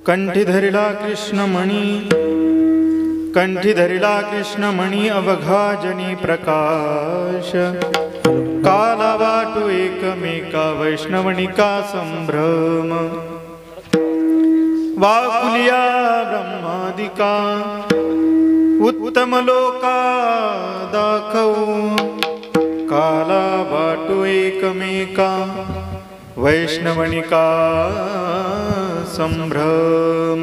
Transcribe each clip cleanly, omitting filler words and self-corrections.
कंठी धरिला कृष्णमणी, कंठी धरिला कृष्णमणी अवघा जनी प्रकाश, काला वाटू एकमेका वैष्णवनिका संभ्रम, वाकुलिया ब्रह्मादिका उत्तम लोका दाखवू, काला वाटू एकमेका वैष्णवनिका संभ्रम.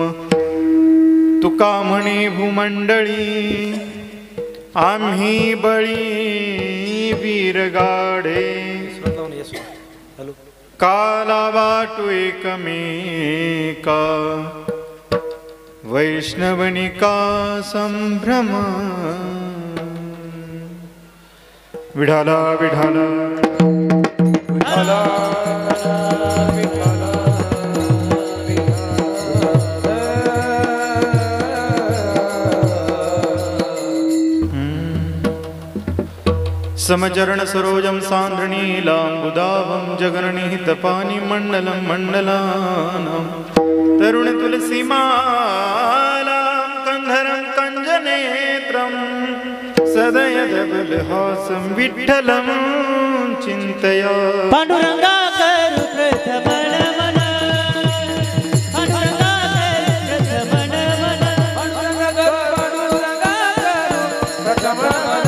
तुका म्हणे भूमंडळी आम्ही बळी वीरगाडे, काला वाटू एकमेका वैष्णवनिका संभ्रम. विठाला विठाला विठाला समचरण सरोजम सांद्रणीलांबुदावं जगन्निहितपानि मंडलं मंडलानां तरुण तुलसी मालां कंधरं कंजनेत्रं सदयदबलहासं विठ्ठलं चिन्तया. पांडुरंगा करू प्रथमन मन, पांडुरंगा करू प्रथमन मन, पांडुरंगा करू प्रथमन मन.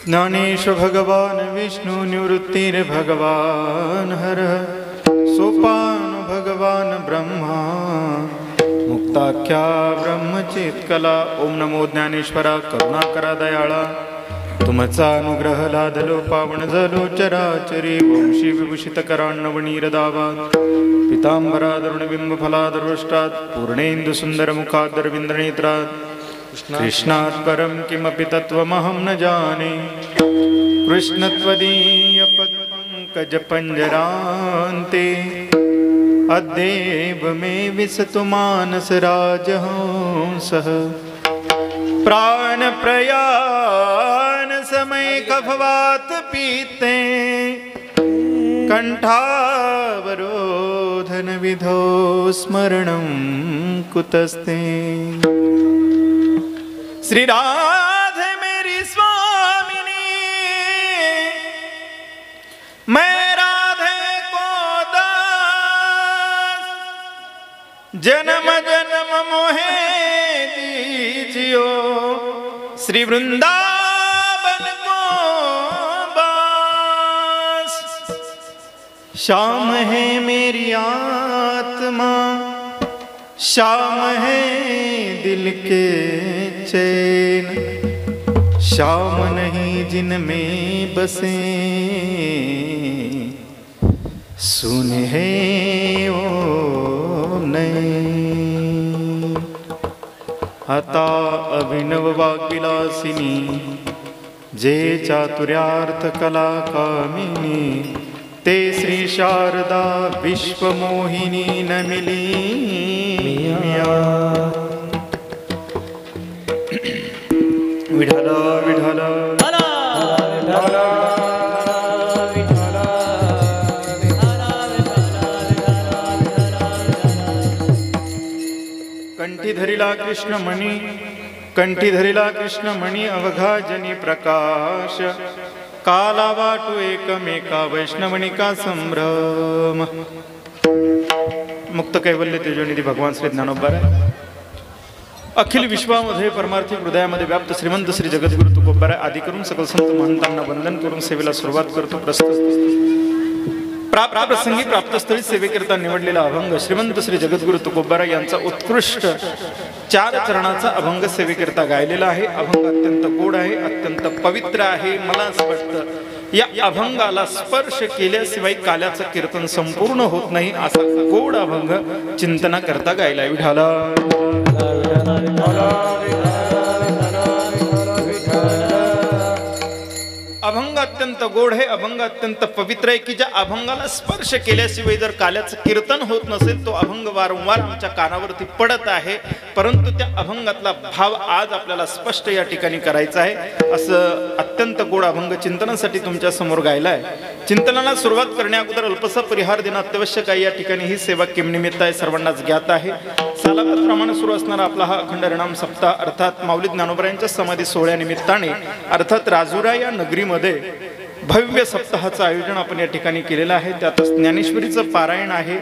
ज्ञानेश भगवान विष्णु निवृत्तिर भगवान हर, सोपान भगवान ब्रह्मा मुक्ताख्या ब्रह्मचित्कला. ओम नमो ज्ञानेश्वरा करुणाकरा दयाळा, तुमचा अनुग्रह लादलो पावन झालो चराचरी. वंशी विभूषित कराण्णवणीर दावा, पितांबरादरुणबिंब फलादर्वष्टात् पूर्णेन्दु सुंदर मुखादरविंद्र नेत्रात्. कृष्णात् परं किमपि तत्त्वमहं न जाने, कृष्णत्वदीय पद्पङ्कज पंजरान्ते अद्यैव मे विसतु मानस राजहंसः. प्राण प्रयाण समय कफवात पीते, कंठावरोधन विधो स्मरणं कुतस्ते. श्री राधे मेरी स्वामिनी, मैं राधे को दास, जन्म जन्म मोहे दीजियो, श्री वृंदावन को बास. श्याम है मेरी आत्मा, श्याम है दिल के चैन, श्याम नहीं जिनमें बसे सुने है ओ नैन. आता अभिनव वाग्विलासिनी, जे चातुर्यार्थ कला कामिनी, ते श्री शारदा विश्वमोहिनी न मिली मिया. विठाला विठाला विठाला कंठी धरिला कृष्णमणी, कंठी धरिला कृष्णमणी अवघा जनी प्रकाश, काला वाटू एकमेका वैष्णवनिका संभ्रम. मुक्त कैवल्य तेजोनिधी भगवान श्री ज्ञानोबा अखिल विश्वामध्ये परमार्थी हृदयामध्ये व्याप्त श्रीमंत श्री जगद्गुरु तुकोबाराय आदी करून सकल संत महंतांना वंदन करून सेवेला सुरुवात करतो. प्रस्तुत प्राप्त प्रसंगी प्राप्तस्थळी सेवेकरिता निवडलेला अभंग श्रीमंत श्री जगद्गुरु तुकोबारा यांचा उत्कृष्ट 4 चरणाचा अभंग सेवेकरिता गायलेला आहे. अभंग अत्यंत गोड आहे, अत्यंत पवित्र आहे. मला असं वाटतं या अभंगाला स्पर्श केल्याशिवाय काल्याचं कीर्तन संपूर्ण होत नाही, असा गोड अभंग चिंतना करता गायला. विठाला अभंग अत्यंत गोड आहे, अभंग अत्यंत पवित्र आहे की ज्या अभंगाला स्पर्श केल्याशिवाय जर काल्याचं कीर्तन होत नसेल तो अभंग वारंवार आमच्या कानावरती पडत आहे. परंतु त्या अभंगातला भाव आज आपल्याला स्पष्ट या ठिकाणी करायचा आहे. असं अत्यंत गोड अभंग चिंतनासाठी तुमच्या समोर गायला आहे. चिंतनाला सुरुवात करण्या अगोदर अल्पसा परिहार देणं अत्यावश्यक आहे. या ठिकाणी ही सेवा किमनिमित्त आहे, सर्वांनाच ज्ञात आहे. सालाबादप्रमाणे सुरू असणारा आपला हा अखंड हरिनाम सप्ताह अर्थात माऊली ज्ञानोबा यांच्या समाधी सोहळ्यानिमित्ताने अर्थात राजुरा या नगरीमध्ये भव्य सप्ताहाचं आयोजन आपण या ठिकाणी केलेलं आहे. त्यातच ज्ञानेश्वरीचं पारायण आहे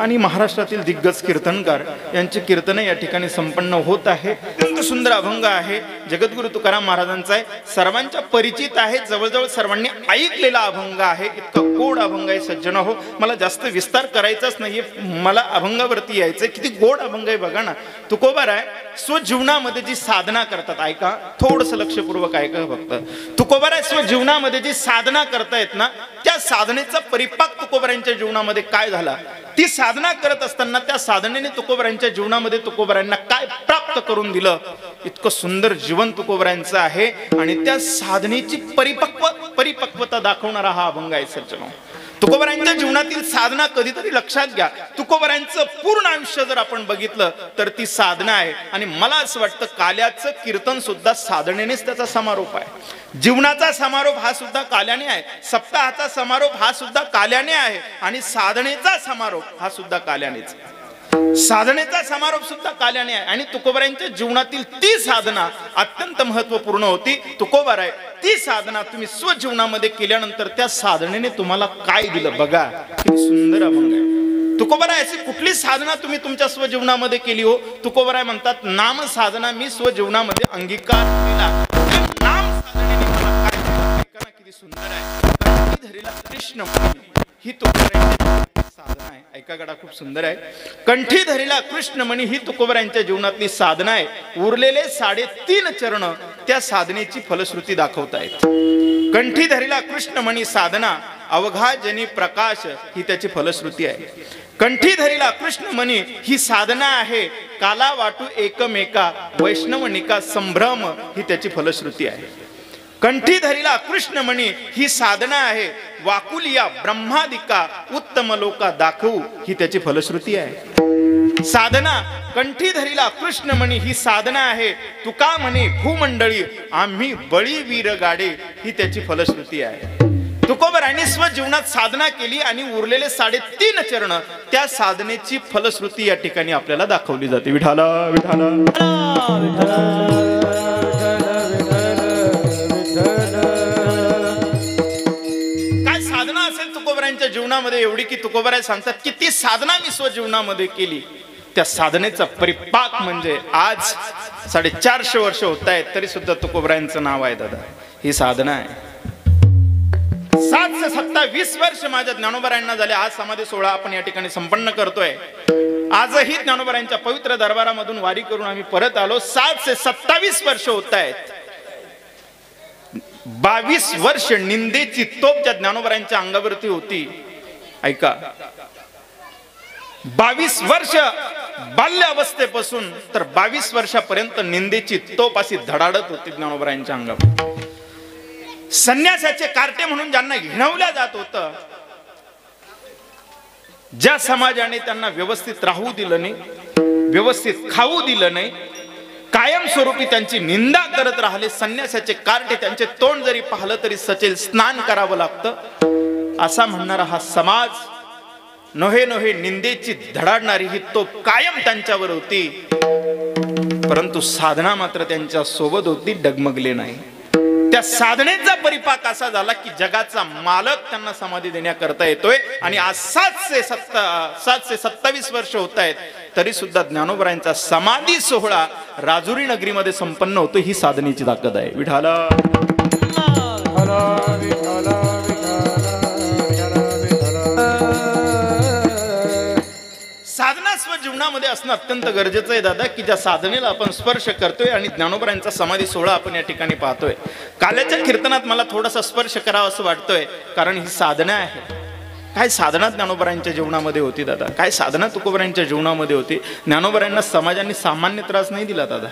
आणि महाराष्ट्रातील दिग्गज कीर्तनकार यांची कीर्तने या ठिकाणी संपन्न होत आहे. अत्यंत सुंदर अभंग आहे, जगद्गुरु तुकाराम महाराजांचा आहे, सर्वांच्या परिचित आहे, जवळजवळ सर्वांनी ऐकलेला अभंग आहे. इतका गोड अभंग आहे सज्जन हो. मला जास्त विस्तार करायचाच नाहीये, मला अभंगावरती यायचंय. किती गोड अभंग आहे बघा ना. तुकोबाराय स्वजीवनामध्ये जी साधना करतात, ऐका थोडंसं लक्षपूर्वक ऐका फक्त. तुकोबाराय स्वजीवनामध्ये जी साधना करतायत ना, त्या साधनेचा परिपाक तुकोबारांच्या जीवनामध्ये काय झाला, ती साधना करत असताना त्या साधनेने तुकोबारांच्या जीवनामध्ये तुकोबारांना काय प्राप्त करून दिलं, इतकं सुंदर जीवन तुकोबारांचं आहे. आणि त्या साधनेची परिपक्वता दाखवणारा हा अभंग आहे सज्जनो. तुकोबारांच्या जीवनातील साधना कधीतरी लक्षात घ्या. तुकोबारांचं पूर्ण आयुष्य जर आपण बघितलं तर ती साधना आहे. आणि मला असं वाटतं काल्याचं कीर्तन सुद्धा साधनेनेच त्याचा समारोप आहे. जीवनाचा समारोप हा सुद्धा काल्याने आहे, सप्ताहाचा समारोप हा सुद्धा काल्याने आहे आणि साधनेचा समारोप हा सुद्धा काल्यानेच. साधनेचा समारोप सुद्धा काल्याने आहे. आणि तुकोबारांच्या जीवनातील ती साधना अत्यंत महत्वपूर्ण होती. तुकोबाराय ती साधना तुम्ही स्वजीवनामध्ये केल्यानंतर त्या साधनेने तुम्हाला काय दिलं बघा, किती सुंदर अभंग आहे. तुकोबाराय अशी कुठली साधना तुम्ही तुमच्या स्वजीवनामध्ये केली हो. तुकोबाराय म्हणतात नाम साधना मी स्वजीवनामध्ये अंगीकार केला. नाम साधनेने मला काय दिलं, ऐका ना किती सुंदर आहे. कंठी धरीला कृष्ण ही तुकोबारांची साधना आहे. ऐका गडा खूप सुंदर आहे. कंठी धरीला कृष्णमणी ही तुकोबारांच्या जीवनातली साधना आहे. उरलेले 3.5 चरण त्या साधनेची फलश्रुती दाखवत आहेत. कंठी धरीला कृष्णमणी साधना अवघा जनी प्रकाश ही त्याची फलश्रुती आहे. कंठी धरीला कृष्णमणी ही साधना आहे. काला वाटू एकमेका वैष्णवनिका संभ्रम ही त्याची फलश्रुती आहे. कंठी धरीला कृष्णमणी ही साधना आहे. वाकुलिया ब्रह्मादिका उत्तम लोका दाखवू ही त्याची फलश्रुती आहे. साधना कंठी धरीला कृष्णमणी ही साधना आहे. तुका म्हणे भूमंडळी आम्ही बळीवीर गाडे ही त्याची फलश्रुती आहे. तुकोबारांनी स्वजीवनात साधना केली आणि उरलेले 3.5 चरण त्या साधनेची फलश्रुती या ठिकाणी आपल्याला दाखवली जाते. विठाला विठाला काय साधना असेल तुकोबारांच्या जीवनामध्ये एवढी की तुकोबाराय सांगतात की ती साधना मी स्वजीवनामध्ये केली. त्या साधनेचा परिपाक म्हणजे आज 450 वर्ष होत आहेत तरी सुद्धा तुकोबारांचं नाव आहे दादा. ही साधना आहे. 727 वर्ष माझ्या ज्ञानोबारायांना झाले. आज समाधी सोहळा आपण या ठिकाणी संपन्न करतोय. आजही ज्ञानोबारायांच्या पवित्र दरबारामधून वारी करून आम्ही परत आलो. 727 वर्ष होत आहेत. 22 वर्ष निंदेची तोप ज्या ज्ञानोबारायांच्या अंगावरती होती, ऐका 22 वर्ष बाल्य अवस्थेपासून तर 22 वर्षापर्यंत निंदेची तोप अशी धडाडत होती ज्ञानोबारायांच्या अंगावर. संन्यासाचे कार्टे म्हणून ज्यांना हिणवल्या जात होतं, ज्या समाजाने त्यांना व्यवस्थित राहू दिलं नाही, व्यवस्थित खाऊ दिलं नाही, कायमस्वरूपी त्यांची निंदा करत राहिले, संन्यासाचे कार्टे त्यांचे तोंड जरी पाहिलं तरी सचेल स्नान करावं लागतं असा म्हणणारा हा समाज, नोहे नोहे निंदेची धडाडणारी ही तो कायम त्यांच्यावर होती. परंतु साधना मात्र त्यांच्या सोबत होती, डगमगले नाही. त्या साधनेचा परिपाक असा झाला की जगाचा मालक त्यांना समाधी देण्याकरता येतोय. आणि आज 727 वर्ष होत आहेत तरी सुद्धा ज्ञानोबारायांचा समाधी सोहळा राजुरी नगरीमध्ये संपन्न होतो. ही साधनेची ताकद आहे. विठाला विठाला विठाला विठाला विठाला जीवनामध्ये असणं अत्यंत गरजेचं आहे दादा, की ज्या साधनेला आपण स्पर्श करतोय आणि ज्ञानोबरांचा समाधी सोहळा आपण या ठिकाणी पाहतोय. काल्याच्या कीर्तनात मला थोडासा स्पर्श करावा असं वाटतोय, कारण ही साधना आहे. काय साधना ज्ञानोबरांच्या जीवनामध्ये होती दादा, काय साधना तुकोबरांच्या जीवनामध्ये होती. ज्ञानोबरांना समाजाने सामान्य त्रास नाही दिला दादा.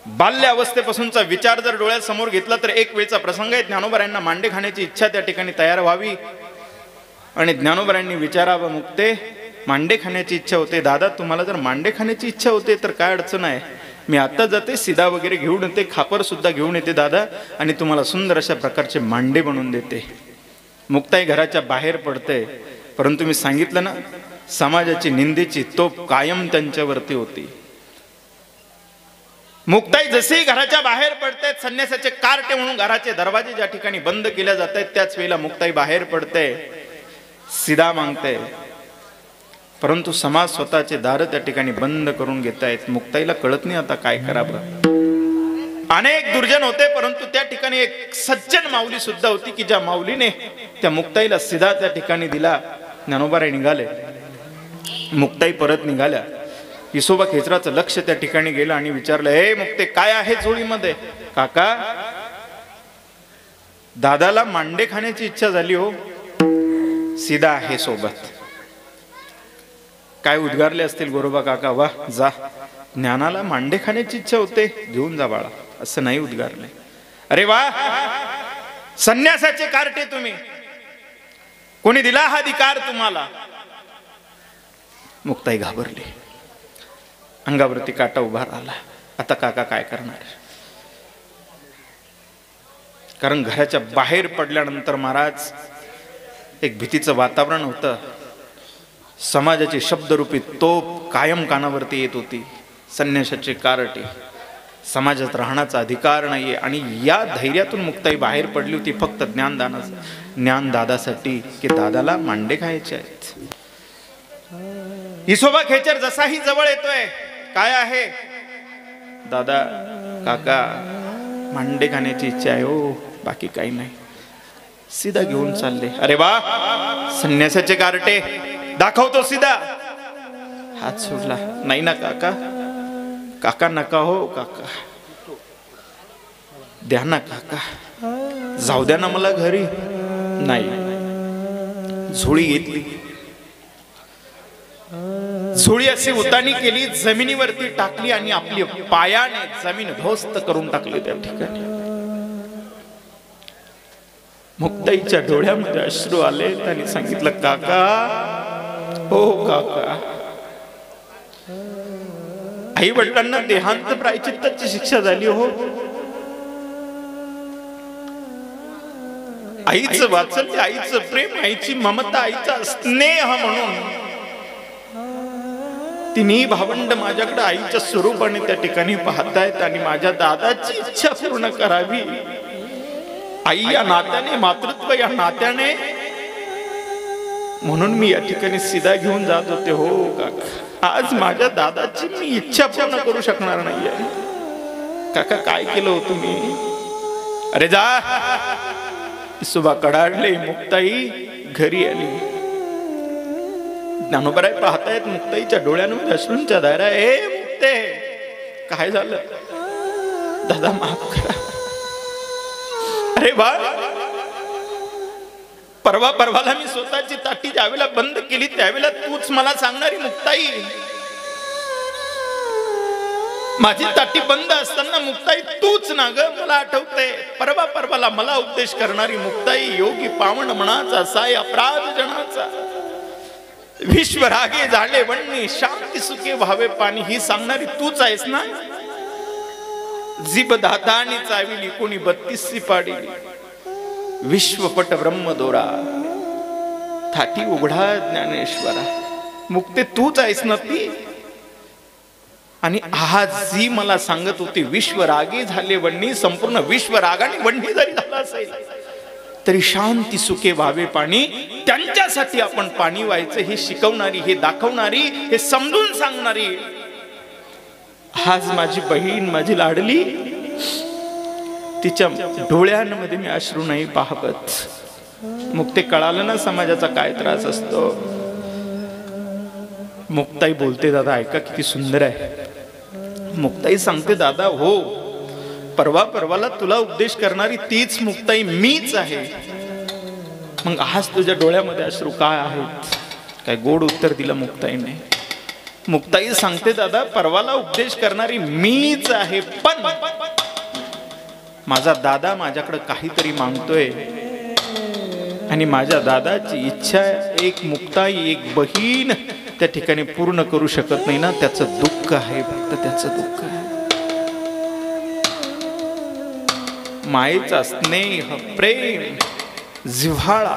बाल्य अवस्थेपासूनचा विचार जर डोळ्यासमोर घेतला तर एक वेळचा प्रसंग आहे. ज्ञानोबरांना मांडे खाण्याची इच्छा त्या ठिकाणी तयार व्हावी आणि ज्ञानोबरांनी विचारावं, मुक्ते मांडे खाण्याची इच्छा होते. दादा तुम्हाला जर मांडे खाण्याची इच्छा होते तर काय अडचण आहे, मी आता जाते, सिदा वगैरे घेऊन येते, खापर सुद्धा घेऊन येते दादा, आणि तुम्हाला सुंदर अशा प्रकारचे मांडे बनवून देते. मुक्ताई घराच्या बाहेर पडते, परंतु मी सांगितलं ना, समाजाची निंदेची तोप कायम त्यांच्यावरती होती. मुक्ताई जशी घराच्या बाहेर पडते, संन्यासाचे कार्टे म्हणून घराचे दरवाजे ज्या ठिकाणी बंद केल्या जात आहेत त्याच वेळेला मुक्ताई बाहेर पडते, सिदा मागते, परंतु समाज स्वतःचे दार त्या ठिकाणी बंद करून घेत आहेत. मुक्ताईला कळत नाही आता काय करावं. अनेक दुर्जन होते, परंतु त्या ठिकाणी एक सज्जन माऊली सुद्धा होती, की ज्या माऊलीने त्या मुक्ताईला सिदा त्या ठिकाणी दिला. ज्ञानोबाराय निघाले, मुक्ताई परत निघाल्या. विसोबा खेचराचं लक्ष त्या ठिकाणी गेलं आणि विचारलं, हे मुक्ते काय आहे झोळीमध्ये? काका दादाला मांडे खाण्याची इच्छा झाली हो, सिदा आहे सोबत. काय उद्गारले असतील गोरोबा काका, वा जा, ज्ञानाला मांडे खाण्याची इच्छा होते, घेऊन जा बाळा, असं नाही उद्गारले. अरे वा, संन्यासाचे कार्टे तुम्ही, कोणी दिला हा अधिकार तुम्हाला? मुक्ताई घाबरली, अंगावरती काटा उभा राहिला. आता काका काय करणार? कारण घराच्या बाहेर पडल्यानंतर महाराज एक भीतीचं वातावरण होतं. समाजाची शब्दरूपी तोप कायम कानावरती येत होती. संन्यासाचे कार्टे, समाजात राहण्याचा अधिकार नाहीये, आणि या धैर्यातून मुक्ताई बाहेर पडली होती फक्त ज्ञानदादासाठी, की दादाला मांडे खायचे आहेत. विसोबा खेचर जसाही जवळ येतोय, काय आहे? दादा काका मांडे खाण्याची इच्छा आहे हो, बाकी काही नाही. सीधा घेऊन चालले. अरे वा, संन्यासाचे कार्टे दाखवतो सीधा. हात सोडला. नाही ना काका, काका नका हो, काका द्या ना काका, जाऊ द्या ना मला घरी. नाही, झोळी घेतली, झोळी अशी उतानी केली, जमिनीवरती टाकली आणि आपली पायाने जमीन ध्वस्त करून टाकली त्या ठिकाणी. मुक्ताईच्या डोळ्यामध्ये अश्रू आले. त्यांनी सांगितलं, काका हो काका, आई वडिलांना देहांत प्रायचित्ताची शिक्षा झाली हो. आईचं वात्सल्य, आईचं प्रेम, आईची ममता, आईचा स्नेह म्हणून तिन्ही भावंड माझ्याकडे आईच्या स्वरूपाने त्या ठिकाणी पाहतायत आणि माझ्या दादाची इच्छा पूर्ण करावी. आई या नात्याने, मातृत्व या नात्याने, म्हणून मी या ठिकाणी सीधा घेऊन जात होते हो काका. आज माझ्या दादाची मी इच्छा पूर्ण करू शकणार नाहीये. काका काय केलं हो तुम्ही? अरे जा. सुबा कडाडले. मुक्ताई घरी आली. ज्ञानोबराय पाहतायत मुक्ताईच्या डोळ्यांमध्ये अश्रूंच्या धारा. ए मुक्ते, काय झालं? दादा माफ करा. अरे वा, परवाला मी स्वतःची ताटी ज्यावेळेला बंद केली त्यावेळेला तूच मला सांगणारी मुक्ताई. माझी ताटी बंद असताना मुक्ताई तूच ना ग, मला आठवते. परवाला मला उपदेश करणारी मुक्ताई. योगी पावन मनाचा साय अपराध जनाचा, विश्वरागे झाले वणणी, शांती सुखे व्हावे पाणी, ही सांगणारी तूच आहेस ना. जीभ दातानी चाविली, कोणी 32 पाडिली, विश्वपट ब्रह्मदोरा, थाटी उघडा ज्ञानेश्वरा. मुक्ते तूच आहेस ना ती. आणि आज जी मला सांगत होती विश्वरागे झाले वणणी, संपूर्ण विश्वरागाने वणणी जरी झाला असेल तरी शांती सुखे व्हावे पाणी, त्यांच्यासाठी आपण पाणी व्हायचं हे शिकवणारी, हे दाखवणारी, हे समजून सांगणारी आज माझी बहीण, माझी लाडली, तिच्या डोळ्यांमध्ये मी अश्रू नाही पाहत. मग ते कळालं ना समाजाचा काय त्रास असतो. मुक्ताई बोलते, दादा ऐका किती सुंदर आहे. मुक्ताई सांगते, दादा हो, परवाला तुला उपदेश करणारी तीच मुक्ताई मीच आहे. मग आज तुझ्या डोळ्यामध्ये अश्रू काय आहेत? काय गोड उत्तर दिलं मुक्ताईने. मुक्ताई सांगते, दादा परवाला उपदेश करणारी मीच आहे, पण माझा दादा माझ्याकडे काहीतरी मागतोय आणि माझ्या दादाची इच्छा एक मुक्ताई, एक बहीण त्या ठिकाणी पूर्ण करू शकत नाही ना, त्याचं दुःख आहे, फक्त त्याचं दुःख आहे. मायेचा स्नेह, प्रेम, जिव्हाळा,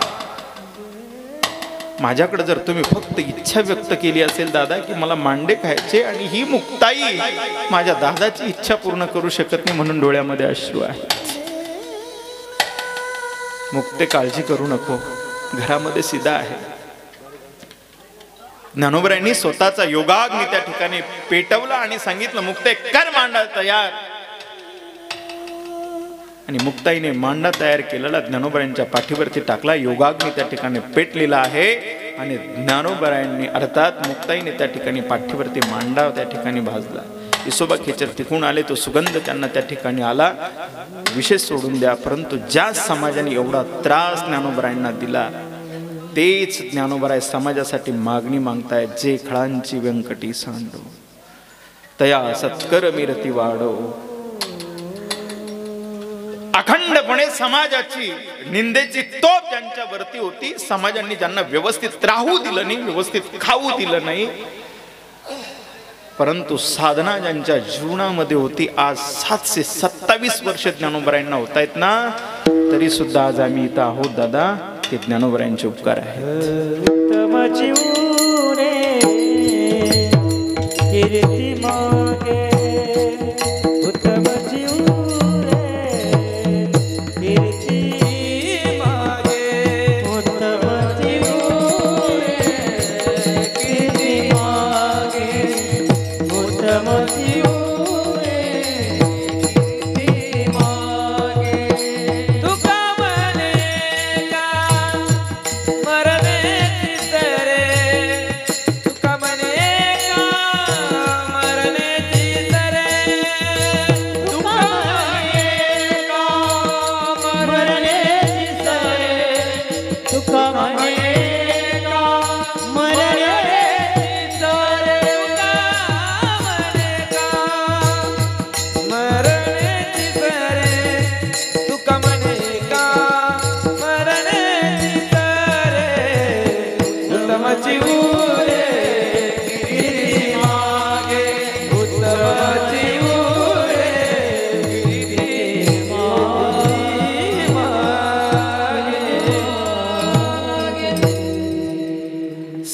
माझ्याकडे जर तुम्ही फक्त इच्छा व्यक्त केली असेल दादा की मला मांडे खायचे, आणि ही मुक्ताई माझ्या दादाची इच्छा पूर्ण करू शकत नाही म्हणून डोळ्यामध्ये अश्रू आहेत. मुक्ते काळजी करू नको, घरामध्ये सीधा आहे. ज्ञानोबरायांनी स्वतःचा योगाग्नी त्या ठिकाणी पेटवला आणि सांगितलं, मुक्ते कर मांडा तयार. आणि मुक्ताईने मांडा तयार केलेला ज्ञानोबरायांच्या पाठीवरती टाकला. योगाग्नी त्या ठिकाणी पेटलेला आहे आणि ज्ञानोबरायांनी अर्थात मुक्ताईने त्या ठिकाणी पाठीवरती मांडा त्या ठिकाणी भाजला. इसोबा खेचर तिकून आले, तो सुगंध त्यांना त्या ठिकाणी आला. विशेष सोडून द्या, परंतु ज्या समाजाने एवढा त्रास ज्ञानोबरायांना दिला तेच ज्ञानोबराय समाजासाठी मागणी मागतायत. जे खळांची व्यंकटी सांडो तया सत्कर मिरती वाढो. अखंडपणे समाजाची निंदेची तोप ज्यांच्यावरती होती, समाजांनी ज्यांना व्यवस्थित राहू दिलं नाही, व्यवस्थित खाऊ दिलं नाही, परंतु साधना ज्यांच्या जीवनामध्ये होती, आज 727 वर्ष ज्ञानोबरायांना होत आहेत ना, तरी सुद्धा आज आम्ही इथं आहोत दादा, ते ज्ञानोबरायांचे उपकार आहेत.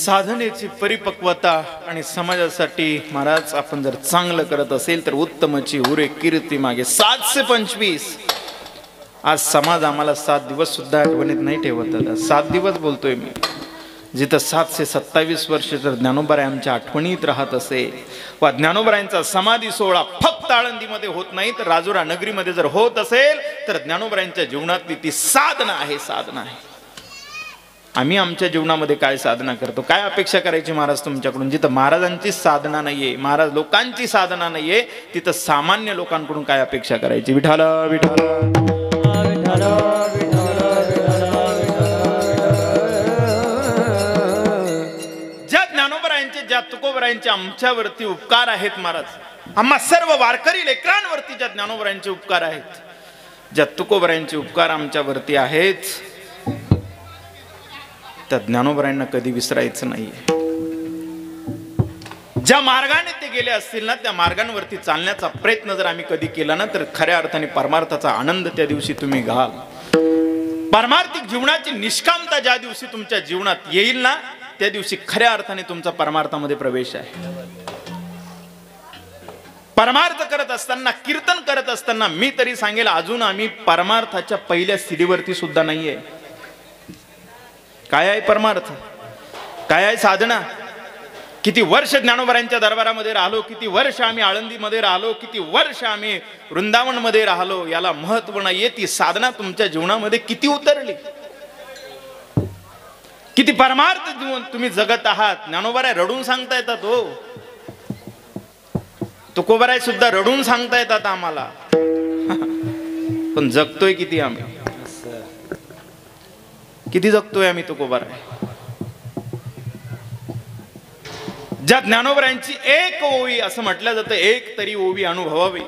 साधनेची परिपक्वता आणि समाजासाठी महाराज आपण जर चांगलं करत असेल तर उत्तमची उरे कीर्ती मागे. 725 आज समाज आम्हाला 7 दिवस सुद्धा आठवणीत नाही ठेवत दादा. 7 दिवस बोलतोय मी. जिथं 727 वर्ष जर ज्ञानोबराय आमच्या आठवणीत राहत असेल, वा ज्ञानोबरायांचा समाधी सोहळा फक्त आळंदीमध्ये होत नाही तर राजुरा नगरीमध्ये जर होत असेल तर ज्ञानोबरायांच्या जीवनातली ती साधना आहे, साधना आहे. आम्ही आमच्या जीवनामध्ये काय साधना करतो, काय अपेक्षा करायची महाराज तुमच्याकडून? जिथं महाराजांची साधना नाहीये, महाराज लोकांची साधना नाहीये, तिथं सामान्य लोकांकडून काय अपेक्षा करायची? विठाल विठाल विठाल विठाल. ज्या ज्ञानोबरायांचे, ज्या तुकोबरायांचे आमच्यावरती उपकार आहेत महाराज, आम्हा सर्व वारकरी लेकरांवरती ज्या ज्ञानोबरायांचे उपकार आहेत, ज्या तुकोबरायांचे उपकार आमच्यावरती आहेत, त्या ज्ञानोबरायांना कधी विसरायचं नाहीये. ज्या मार्गाने ते गेले असतील ना, त्या मार्गांवरती चालण्याचा प्रयत्न जर आम्ही कधी केला ना, तर खऱ्या अर्थाने परमार्थाचा आनंद त्या दिवशी तुम्ही घाल. परमार्थिक जीवनाची निष्कामता ज्या दिवशी तुमच्या जीवनात येईल ना, त्या दिवशी खऱ्या अर्थाने तुमचा परमार्थामध्ये प्रवेश आहे. परमार्थ करत असताना, कीर्तन करत असताना मी तरी सांगेल अजून आम्ही परमार्थाच्या पहिल्या सीडीवरती सुद्धा नाहीये. काय आहे परमार्थ, काय आहे साधना? किती वर्ष ज्ञानोबरायांच्या दरबारामध्ये राहिलो, किती वर्ष आम्ही आळंदीमध्ये राहिलो, किती वर्ष आम्ही वृंदावनमध्ये राहिलो, याला महत्व नाहीये. ती साधना तुमच्या जीवनामध्ये किती उतरली? किती परमार्थ जीवन तुम्ही जगत आहात. ज्ञानोबाराय रडून सांगता येतात हो, तुकोबाराय सुद्धा रडून सांगता येतात आम्हाला. पण जगतोय किती आम्ही, किती जगतोय आम्ही तुकोबाराय. ज्या ज्ञानोबरायांची एक ओवी असं म्हटलं जातं, एक तरी ओवी अनुभवावी.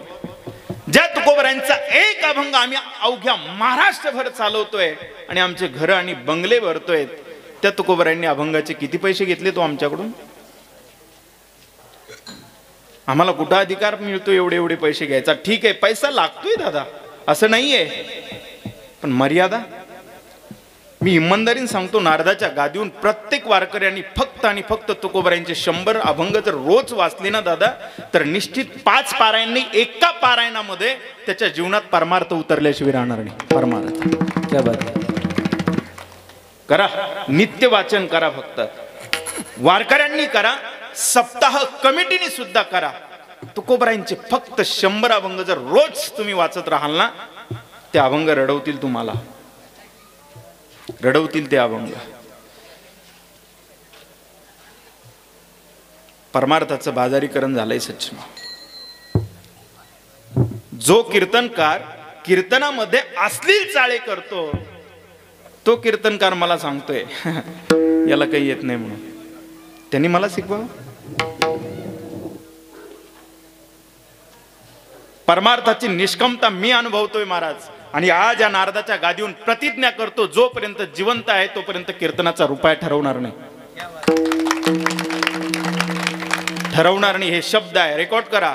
ज्या तुकोबरायांचा एक अभंग आम्ही अवघ्या महाराष्ट्रभर चालवतोय आणि आमचे घर आणि बंगले भरतोय, त्या तुकोबरायांनी अभंगाचे किती पैसे घेतले तो आमच्याकडून. आम्हाला कुठं अधिकार मिळतो एवढे एवढे पैसे घ्यायचा. ठीक आहे, पैसा लागतोय दादा, असं नाहीये, पण मर्यादा. मी इमानदारीने सांगतो, नारदाच्या गादीहून प्रत्येक वारकऱ्यांनी फक्त आणि फक्त तुकोबरायांचे 100 अभंग जर रोज वाचले ना दादा, तर निश्चित 5 पारायणांनी एका पारायणामध्ये त्याच्या जीवनात परमार्थ उतरल्याशिवाय राहणार नाही. परमार्थ क्या बात आहे. करा, नित्य वाचन करा, फक्त वारकऱ्यांनी करा, सप्ताह कमिटीने सुद्धा करा. तुकोबरायांचे फक्त 100 अभंग जर रोज तुम्ही वाचत राहाल ना, ते अभंग रडवतील तुम्हाला, रडवतील ते अभंग. परमार्थाचं बाजारीकरण झालंय सचिन. जो कीर्तनकार कीर्तनामध्ये अश्लील चाळे करतो, तो कीर्तनकार मला सांगतोय याला काही येत नाही म्हणून, त्यांनी मला शिकवा. परमार्थाची निष्कमता मी अनुभवतोय महाराज. आणि आज या नारदाच्या गादीहून प्रतिज्ञा करतो, जोपर्यंत जिवंत आहे तोपर्यंत कीर्तनाचा रुपया ठरवणार नाही, ठरवणार नाही. हे शब्द आहे, रेकॉर्ड करा.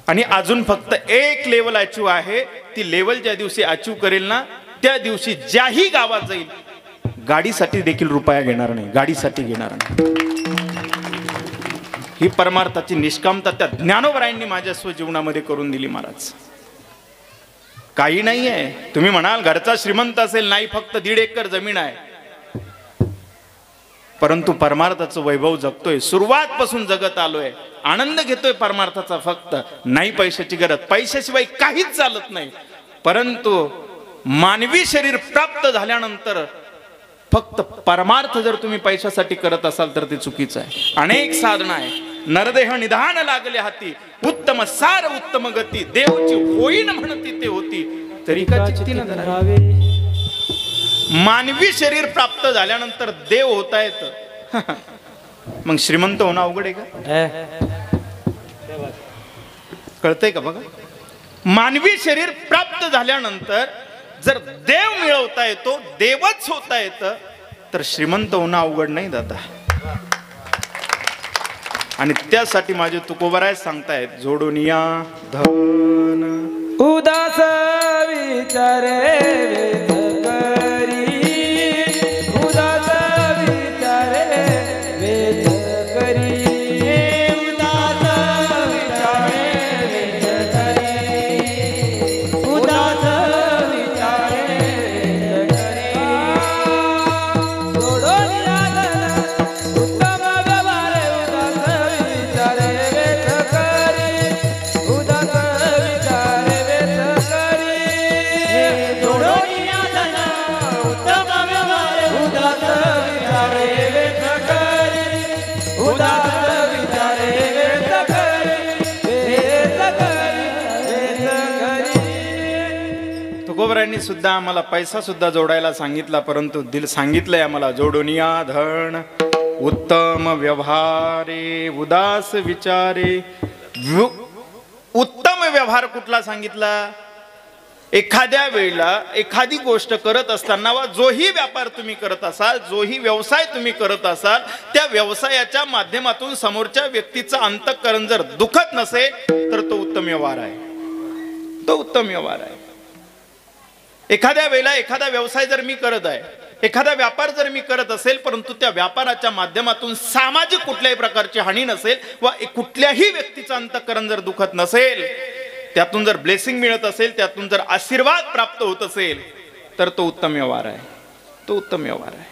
आणि अजून फक्त एक लेवल अचीव आहे. ती लेवल ज्या दिवशी अचीव करेल ना, त्या दिवशी ज्याही गावात जाईल, गाडीसाठी देखील रुपया घेणार नाही, गाडीसाठी घेणार नाही. ही परमार्थाची निष्कामता त्या ज्ञानोबरायांनी माझ्या स्वजीवनामध्ये करून दिली महाराज. काही नाही आहे. तुम्ही म्हणाल घरचा श्रीमंत असेल, नाही, फक्त 1.5 एकर जमीन आहे, परंतु परमार्थाचं वैभव जगतोय, सुरुवातपासून जगत आलोय, आनंद घेतोय परमार्थाचा. फक्त नाही पैशाची गरज, पैशाशिवाय काहीच चालत नाही. परंतु मानवी शरीर प्राप्त झाल्यानंतर फक्त परमार्थ जर तुम्ही पैशासाठी करत असाल तर ते चुकीचं आहे. अनेक साधना आहे. नरदेह निधान लागले हाती, उत्तम सार उत्तम गती, देवची होईन म्हणती ते होती, तरी का चित्ती न धरावे. मानवी शरीर प्राप्त झाल्यानंतर देव होता येत, मग श्रीमंत होणं अवघड आहे का? कळतंय का? बघा, मानवी शरीर प्राप्त झाल्यानंतर जर देव मिळवता येतो, देवच होता येतं, तर श्रीमंत होणं अवघड नाही दादा. आणि त्यासाठी माझे तुकोबराय सांगतायत, जोडून या धन उदास विचारे वेद करी, उदास विचारे वेद करी, उदास विचारे वेद करी, उदास विचारे वेद करी. जोडून या धन उत्तम व्यवहार, उदास विचारे वेद करी, उदास विचारे वेद करी. जोडून या धन उत्तम व्यवहार, उदास विचारे वेद करी, उदास विचारे वेद करी, वेद करी, वेद करी. तुकोबरायांनी सुद्धा आम्हाला पैसा सुद्धा जोडायला सांगितला, परंतु सांगितलंय आम्हाला, जोडून या धन उत्तम व्यवहारे उदास विचारे. उत्तम व्यवहार कुठला सांगितला? एखाद्या वेळेला एखादी गोष्ट करत असताना, वा जोही व्यापार तुम्ही करत असाल, जोही व्यवसाय तुम्ही करत असाल, त्या व्यवसायाच्या माध्यमातून समोरच्या व्यक्तीचं अंतःकरण जर दुखत नसेल तर तो उत्तम व्यवहार आहे, तो उत्तम व्यवहार आहे. एखाद्या वेळेला एखादा व्यवसाय जर मी करत आहे, एखादा व्यापार जर मी करत असेल, परंतु त्या व्यापाराच्या माध्यमातून सामाजिक कुठल्याही प्रकारची हानी नसेल, वा कुठल्याही व्यक्तीचं अंतःकरण जर दुखत नसेल, त्यातून जर ब्लेसिंग मिळत असेल, त्यातून जर आशीर्वाद प्राप्त होत असेल, तर तो उत्तम व्यवहार आहे, तो उत्तम व्यवहार आहे.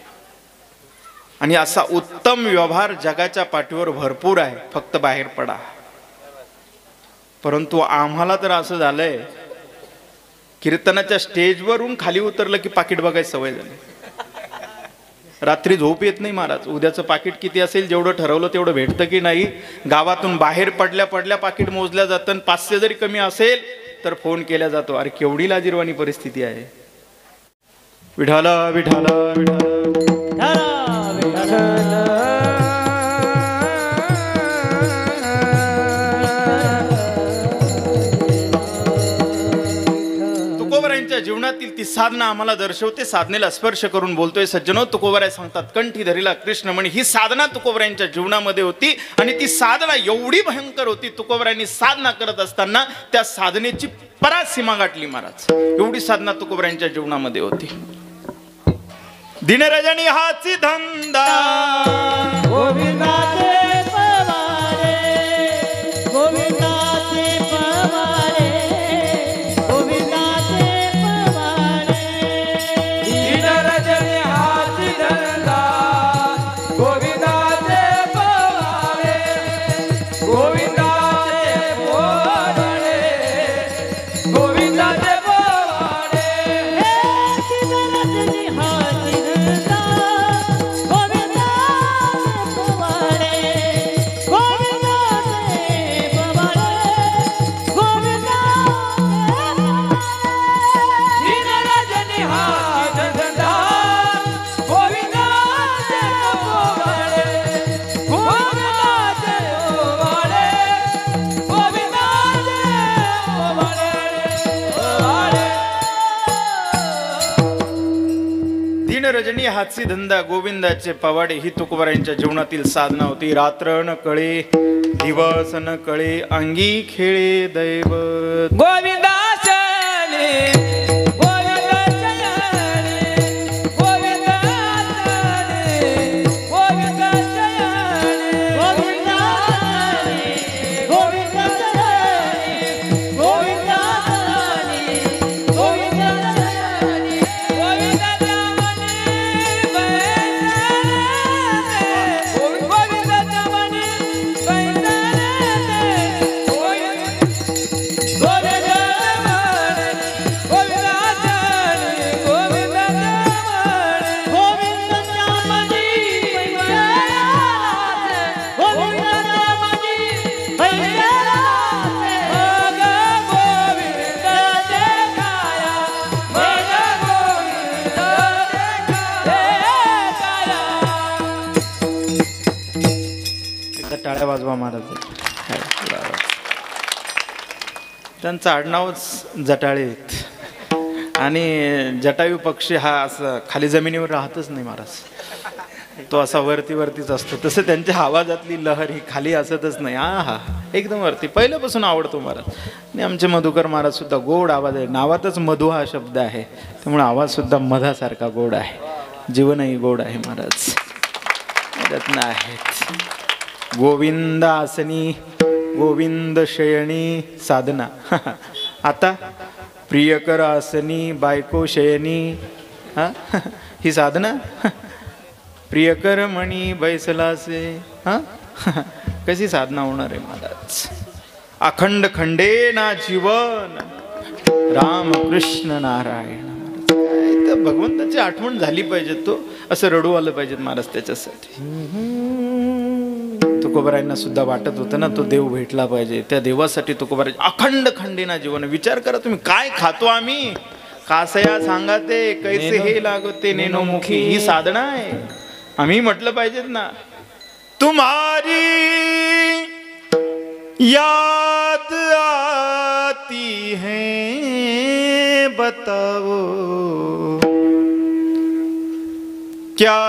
आणि असा उत्तम व्यवहार जगाच्या पाठीवर भरपूर आहे, फक्त बाहेर पडा. परंतु आम्हाला तर असं झालंय, कीर्तनाच्या स्टेजवरून खाली उतरलं की पाकिट बघायची सवय झाली. रात्री झोप येत नाही महाराज. उद्याचं पाकिट किती असेल, जेवढं ठरवलं तेवढं भेटतं की नाही. गावातून बाहेर पडल्या पडल्या पाकिट मोजल्या जातं. 500 जरी कमी असेल तर फोन केला जातो. अरे केवढी लाजिरवाणी परिस्थिती आहे. विठाला विठाला विठाला तुकोबरायांच्या जीवनातील ती साधना आम्हाला दर्शवते. साधनेला स्पर्श करून बोलतोय सज्जनो. तुकोबराय सांगतात कंठी धरीला कृष्णमणी. ही साधना तुकोबरायांच्या जीवनामध्ये होती आणि ती साधना एवढी भयंकर होती. तुकोबरायांनी साधना करत असताना त्या साधनेची परासीमा गाठली महाराज. एवढी साधना तुकोबरायांच्या जीवनामध्ये होती. दिनरजनी हाची धंदा गोविंदाचे पवारे, गोविंदाचे पवारे, गोविंदाचे पवारे. दिनरजनी हाची धंदा गोविंदाचे पवारे, गोविंदाचे पवारे, गोविंदाचे पवारे. दिनरजनी हाची धंदा गोविंदाचे पवारे, गोविंदाचे पवारे, गोविंदाचे. दिनरजनी हाची धंदा गोविंदाचे पवारे, गोविंदाचे पवारे, गोविंदाचे पवारे. दिनरजनी हाची धंदा गोविंदाचे पवाडे ही तुकोबरायांच्या जीवनातील साधना होती. रात्र न कळे दिवस न कळे अंगी खेळे दैवत. गोविंदाचले गोविंदाचले गोविंदाचले गोविंदाचले गोविंदाचे, गोविंदाचे, गोविंदाचे, गोविंदाचे. गोविंदाच्या मनी टाळ्या वाजवा महाराज. त्यांचं आडनावच जटाळे आहेत आणि जटायू पक्षी हा असं खाली जमिनीवर राहतच नाही महाराज. तो असा वरती वरतीच असतो. तसं त्यांच्या आवाजातली लहर ही खाली असतच नाही. हा एकदम वरती. पहिल्यापासून आवडतो महाराज. आणि आमचे मधुकर महाराज सुद्धा गोड आवाज आहे. नावातच मधु हा शब्द आहे त्यामुळे आवाज सुद्धा मधासारखा गोड आहे. जीवनही गोड आहे महाराज. रत्न आहेत. गोविंद आसनी गोविंद शयनी साधना. आता प्रियकर आसनी बायको शयनी. हा ही साधना. प्रियकर म्हणी बैसलासे. हा कशी साधना होणार आहे महाराज. अखंड खंडे ना जीवन राम कृष्ण नारायण. तर भगवंताची आठवण झाली पाहिजे. तो असं रडू आलं पाहिजे महाराज त्याच्यासाठी. तुकोबरायांना सुद्धा वाटत होतं ना तो देव भेटला पाहिजे. त्या देवासाठी तुकोबराय अखंड खंडेना जीवन. विचार करा तुम्ही काय खातो आम्ही. कासया सांगा ते कैसे हे लागते नेनोमुखी. ही साधना आहे. आम्ही म्हटलं पाहिजेत ना. तुम्हारी याद आती है बताओ क्या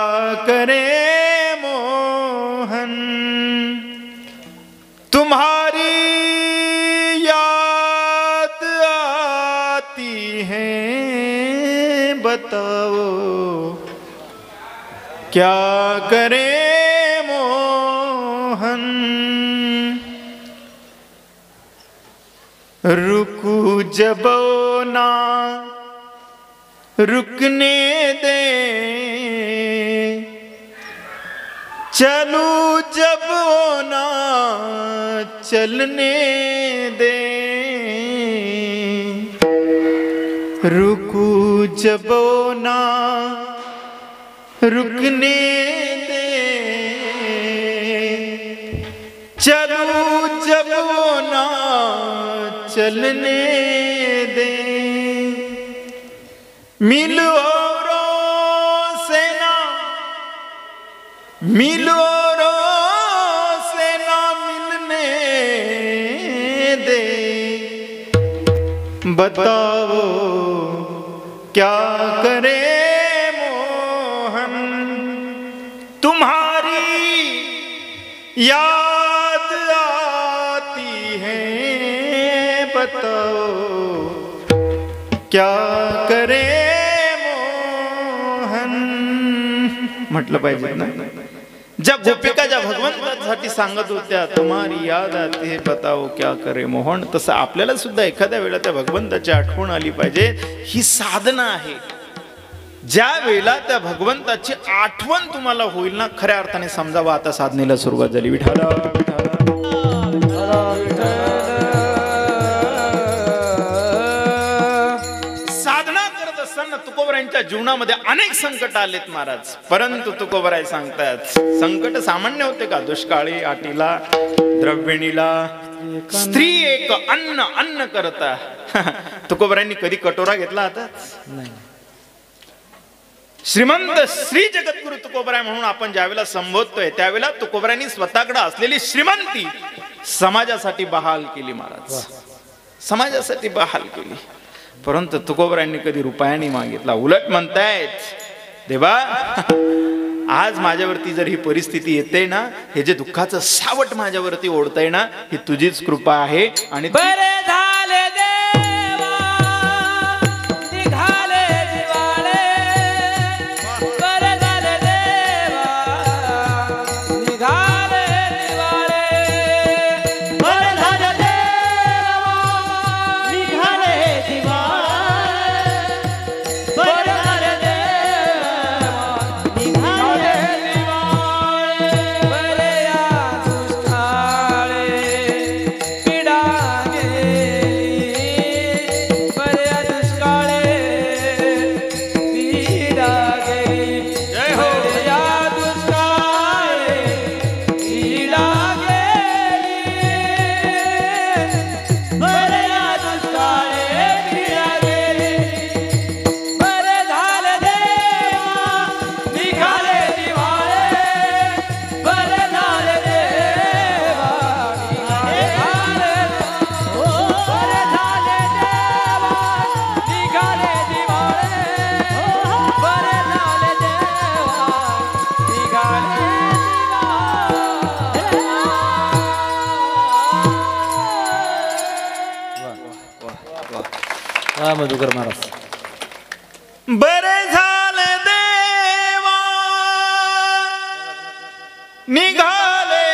करे मोहन. तुम्हारी याद आती है बताओ क्या करे मोहन. रुकू जबो ना रुकने दे. चलू जब ना चलने दे. रुकू जब ना रुकने दे, चलूं जब वो ना चलने दे, मिलो से ना, मिलो से ना मिलने दे, बताओ क्या करे मोहन, तुम्हारी याद आती है, बताओ क्या करे मोहन. म्हटलं पाहिजे ना. ज्या गोपिका ज्या भगवंतासाठी सांगत होत्या तुम्हारी याद आती है बताओ क्या करे मोहन, तसं आपल्याला सुद्धा एखाद्या वेळेला त्या भगवंताची आठवण आली पाहिजे. ही साधना आहे. ज्या वेळेला त्या भगवंताची आठवण तुम्हाला होईल ना, खऱ्या अर्थाने समजावा आता साधनेला सुरुवात झाली. विठाला साधना करत असताना तुकोबरायांच्या जीवनामध्ये अनेक संकट आलेत महाराज, परंतु तुकोबराय सांगतात संकट सामान्य होते का. दुष्काळी, आटीला, द्रव्यणीला, स्त्री एक अन्न अन्न करता. तुकोबरायांनी कधी कटोरा घेतला आता नाही. श्रीमंत श्री जगद्गुरु तुकोबराय म्हणून आपण ज्यावेळेला संबोधतोय त्यावेळेला तुकोबरायांनी स्वतःकडे असलेली श्रीमंती समाजासाठी बहाल केली महाराज, समाजासाठी बहाल केली. परंतु तुकोबरायांनी कधी रुपयाने मागितला. उलट म्हणतायत देवा आज माझ्यावरती जर ही परिस्थिती येते ना, हे जे दुःखाचं सावट माझ्यावरती ओढतंय ना, ही तुझीच कृपा आहे. आणि बरे झाले देवा निघाले दिवाळे, बरे झाले देवा निघाले दिवाळे, बरे झाले देवा निघाले दिवाळे, बरे झाले देवा निघाले दिवाळे, बरे या दुष्काळे पिडा गेली, बरे या दुष्काळे पिडा गेली, बरे या दुष्काळे पिडा गेली, बरे या दुष्काळे पिडा गेली, बरे झाले देवा निघाले दिवाळे, बरे झाले देवा निघाले, बरे झाले देवा निघाले दिवाळे, बरे झाले देवा निघाले दिवाळे. मधुकर महाराज बरे झाले देवा निघाले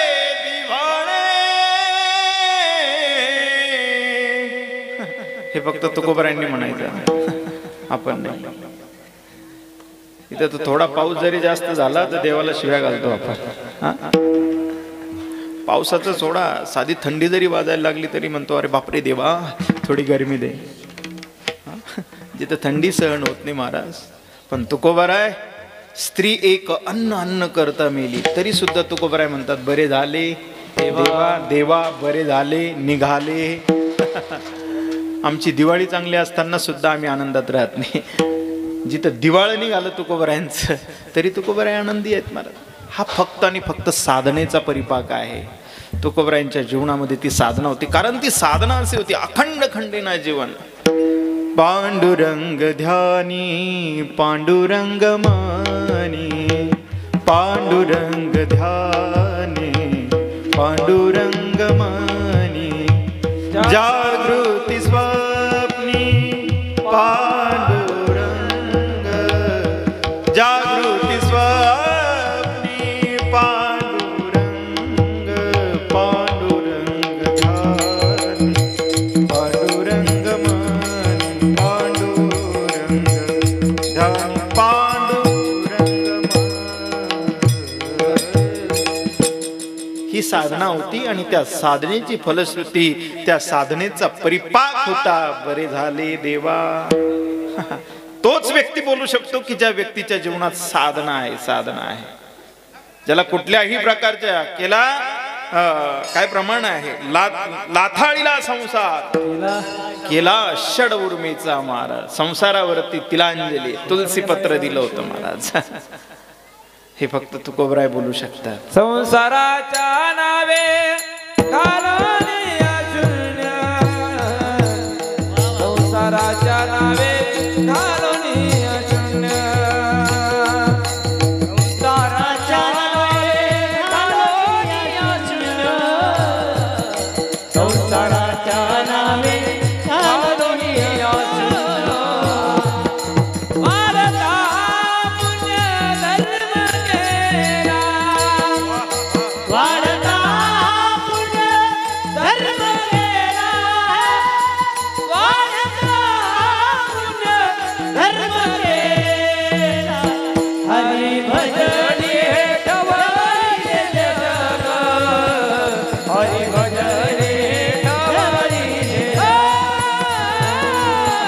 दिवाळे. हे फक्त तुकोबरायांनी म्हणायचं, आपण नाही. इथं तो थोडा पाऊस जरी जास्त झाला तर देवाला शिव्या घालतो आपण. हा? पावसाचा सोडा, साधी थंडी जरी वाजायला लागली तरी म्हणतो अरे बापरे देवा थोडी गरमी दे. जिथं थंडी सहन होत नाही महाराज. पण तुकोबराय स्त्री एक अन्न अन्न करता मेली, तरी सुद्धा तुकोबराय म्हणतात बरे झाले देवा देवा बरे झाले निघाले. आमची दिवाळी चांगली असताना सुद्धा आम्ही आनंदात राहत नाही. जिथं दिवाळी निघालं तुकोबरायांचं तरी तुकोबराय आनंदी आहेत महाराज. हा फक्त आणि फक्त साधनेचा परिपाक आहे. तुकोबरायांच्या जीवनामध्ये ती साधना होती, कारण ती साधना अशी होती अखंड खंडेना जीवन. पांडुरंग ध्यानी पांडुरंग मानी, पांडुरंग ध्यानी पांडुरंग मानी, जागृती स्वप्नी पांडुरंग, जागृती स्वप्नी पांडुरंग, पांडुरंग ध्यानी पांडुरंग मानी, पांडुरंग ध्यानी पांडुरंग मानी. ही साधना होती आणि त्या साधनेची फलश्रुती, त्या साधनेचा परिपाक होता बरे झाले देवा. तोच व्यक्ती बोलू शकतो की ज्या व्यक्तीच्या जीवनात साधना आहे, साधना आहे, ज्याला कुठल्याही प्रकारच्या केला काय प्रमाण आहे, लाथाळीला संसार केला षड उर्मीचा महाराज, संसारावरती तिलांजली तुलसी पत्र दिलं होतं महाराज. हे फक्त तुकोबराय बोलू शकतात. संसाराच्या नावे घालवली शून्य, संसाराच्या नावे घालवली शून्य, संसाराच्या नावे घालवली शून्य, संसाराच्या नावे घालवली शून्य. वाढता पुण्य धर्म केला, वाढता पुण्य धर्म केला, वाढता पुण्य धर्म केला. हरी भजनी हे ठवली जग, हरी भजनी हे ठवली जग,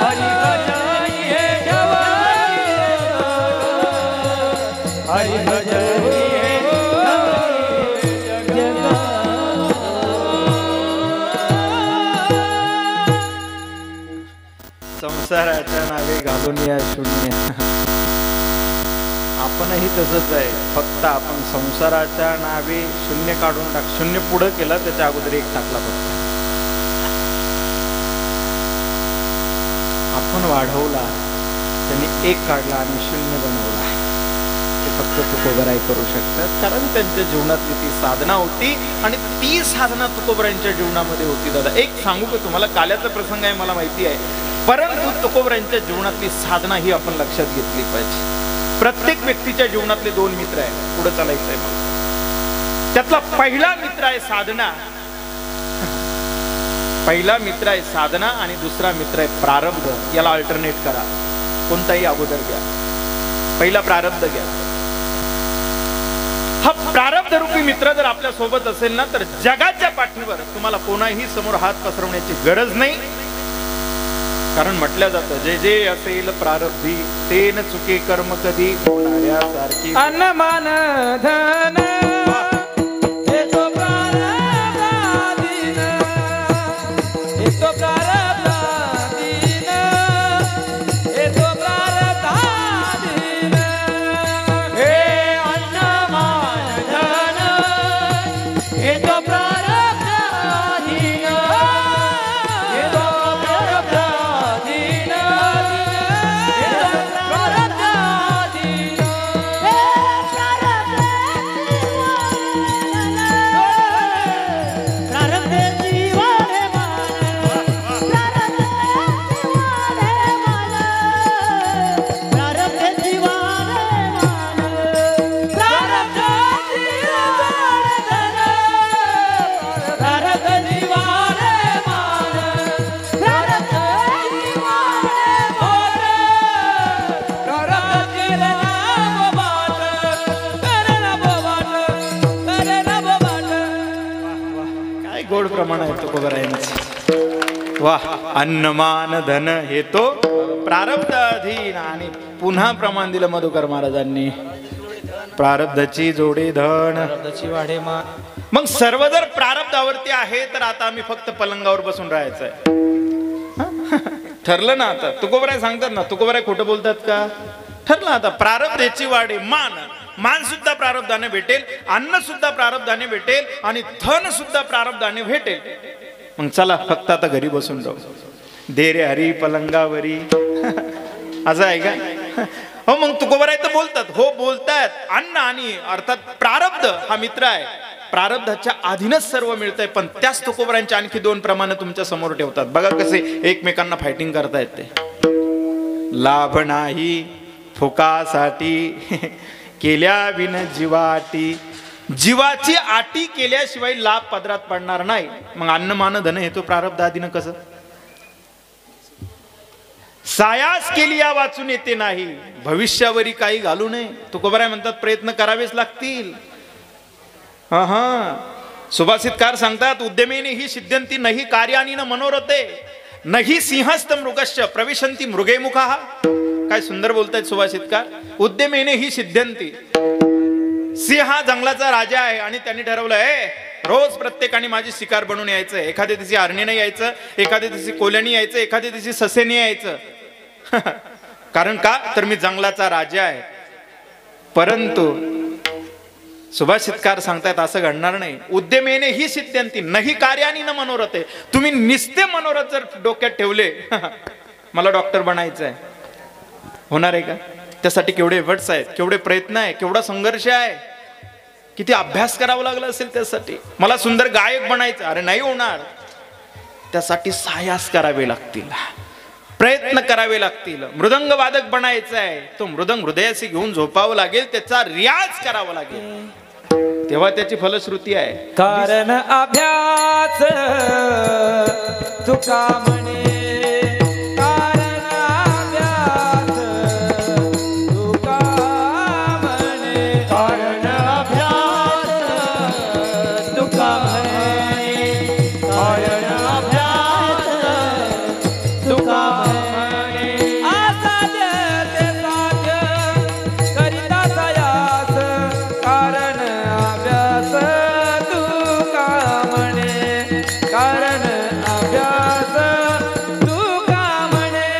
हरी भजनी हे ठवली जग, हरी भजनी हे ठवली जग. संसाराच्या नावे घालून या शून्य. आपणही तसंच आहे, फक्त आपण संसाराच्या नावे शून्य काढून टाक. शून्य पुढं केलं त्याच्या अगोदर एक टाकला फक्त. आपण वाढवला, त्यांनी एक काढला आणि शून्य बनवला. ते फक्त तुकोबराय करू शकतात, कारण त्यांच्या जीवनातली ती साधना होती आणि ती साधना तुकोबरायांच्या जीवनामध्ये होती. दादा एक सांगू का तुम्हाला, काल्याचा प्रसंग आहे मला माहिती आहे, परंतु तुकोबरायांच्या जीवनातली साधना ही आपण लक्षात घेतली पाहिजे. प्रत्येक व्यक्तीच्या जीवनातले दोन मित्र आहे, पुढे चालायचं आहे मला. त्यातला पहिला मित्र आहे साधना, पहिला मित्र आहे साधना आणि दुसरा मित्र आहे प्रारब्ध. याला अल्टरनेट करा, कोणताही अगोदर घ्या. पहिला प्रारब्ध घ्या. हा प्रारब्ध रूपी मित्र जर आपल्या सोबत असेल ना, तर जगाच्या पाठीवर तुम्हाला कोणाही समोर हात पसरवण्याची गरज नाही. कारण म्हटलं जातं, जे जे असेल प्रारब्धी तेन चुके कर्म कधी होणाऱ्यासारखी. अनमान धन हे तो प्रारब्धाधीन, हे तो प्रारब्धाधीन, हे तो प्रारब्धाधीन. हे अनमान धन हे तो प्रारब्धाधीन, हे तो प्रारब्धाधीन, हे तो प्रारब्धाधीन. काय गोड प्रमाण आहे तुकोबरायांचं. वाह. अन्नमान धन हे तो प्रारब्ध अधीन. आणि पुन्हा प्रमाण दिलं मधुकर महाराजांनी, प्रारब्धाची जोडे धन. वाढे मान. मग सर्व जर प्रारब्धावरती आहे तर आता आम्ही फक्त पलंगावर बसून राहायचंय. ठरलं ना आता. तुकोबराय सांगतात ना, तुकोबराय खोटं बोलतात का? ठरलं आता. प्रारब्धाची वाढे मान. मान सुद्धा प्रारब्धाने भेटेल, अन्न सुद्धा प्रारब्धाने भेटेल आणि धन सुद्धा प्रारब्धाने भेटेल. मग चला फक्त आता घरी बसून जाऊ. दे रे हरी पलंगावरी. असं आहे का? हो मग तुकोबराय तर बोलतात. हो बोलतात. अन्न आणि अर्थात प्रारब्ध हा मित्र आहे. प्रारब्धाच्या अधीनच सर्व मिळतंय. पण त्याच तुकोबरायांच्या आणखी दोन प्रमाणे तुमच्या समोर ठेवतात. बघा कसे एकमेकांना फायटिंग करतायत ते. लाभ नाही फुकासाठी केल्या विन जीवाटी. जीवाची आटी केल्याशिवाय लाभ पदरात पडणार नाही. मग अन्नमान धन हे तो प्रारब्धाधीन कसं? सायास केली या वाचून येते नाही, भविष्यावरी काही घालू नये. तुकोबराय म्हणतात प्रयत्न करावेच लागतील. सुभाषितकार सांगतात, उद्यमेने ही सिद्ध्यंती नाही कार्यानी न मनोरथे, नाही सिंहस्थ मृगश्च प्रविशंती मृगे मुखा. काय सुंदर बोलतायत सुभाषितकार. उद्यमेने ही सिद्ध्यंती. सिंह हा जंगलाचा राजा आहे आणि त्यांनी ठरवलंय रोज प्रत्येकाने माझी शिकार बनून यायचं. एखाद्या दिवशी हरणीने यायचं, एखाद्या दिवशी कोल्याने यायचं, एखाद्या दिवशी ससेने यायचं. कारण का तर मी जंगलाचा राजा आहे. परंतु सुभाषितकार सांगतायत असं घडणार नाही. उद्यमेने ही सिद्ध्यंती नाही कार्यानी न मनोरथे. तुम्ही निस्ते मनोरथ जर डोक्यात ठेवले मला डॉक्टर बनायचं आहे, होणार आहे का? त्यासाठी केवढे एफर्ट्स आहेत, केवढे प्रयत्न आहे, केवढा संघर्ष आहे, किती अभ्यास करावा लागला असेल त्यासाठी. मला सुंदर गायक बनायचं, अरे नाही होणार. त्यासाठी सायास करावे लागतील, प्रयत्न करावे लागतील. मृदंग वादक बनायचं आहे, तो मृदंग हृदयाशी घेऊन झोपावं लागेल, त्याचा रियाज करावा लागेल, तेव्हा त्याची फलश्रुती आहे. कारण अभ्यास तुका म्हणे, कारण अभ्यास तुका म्हणे, कारण अभ्यास तुका म्हणे, कारण अभ्यास तुका म्हणे. असाध्य ते साध्य करिता सायास, कारण अभ्यास तुका म्हणे, कारण अभ्यास तुका म्हणे.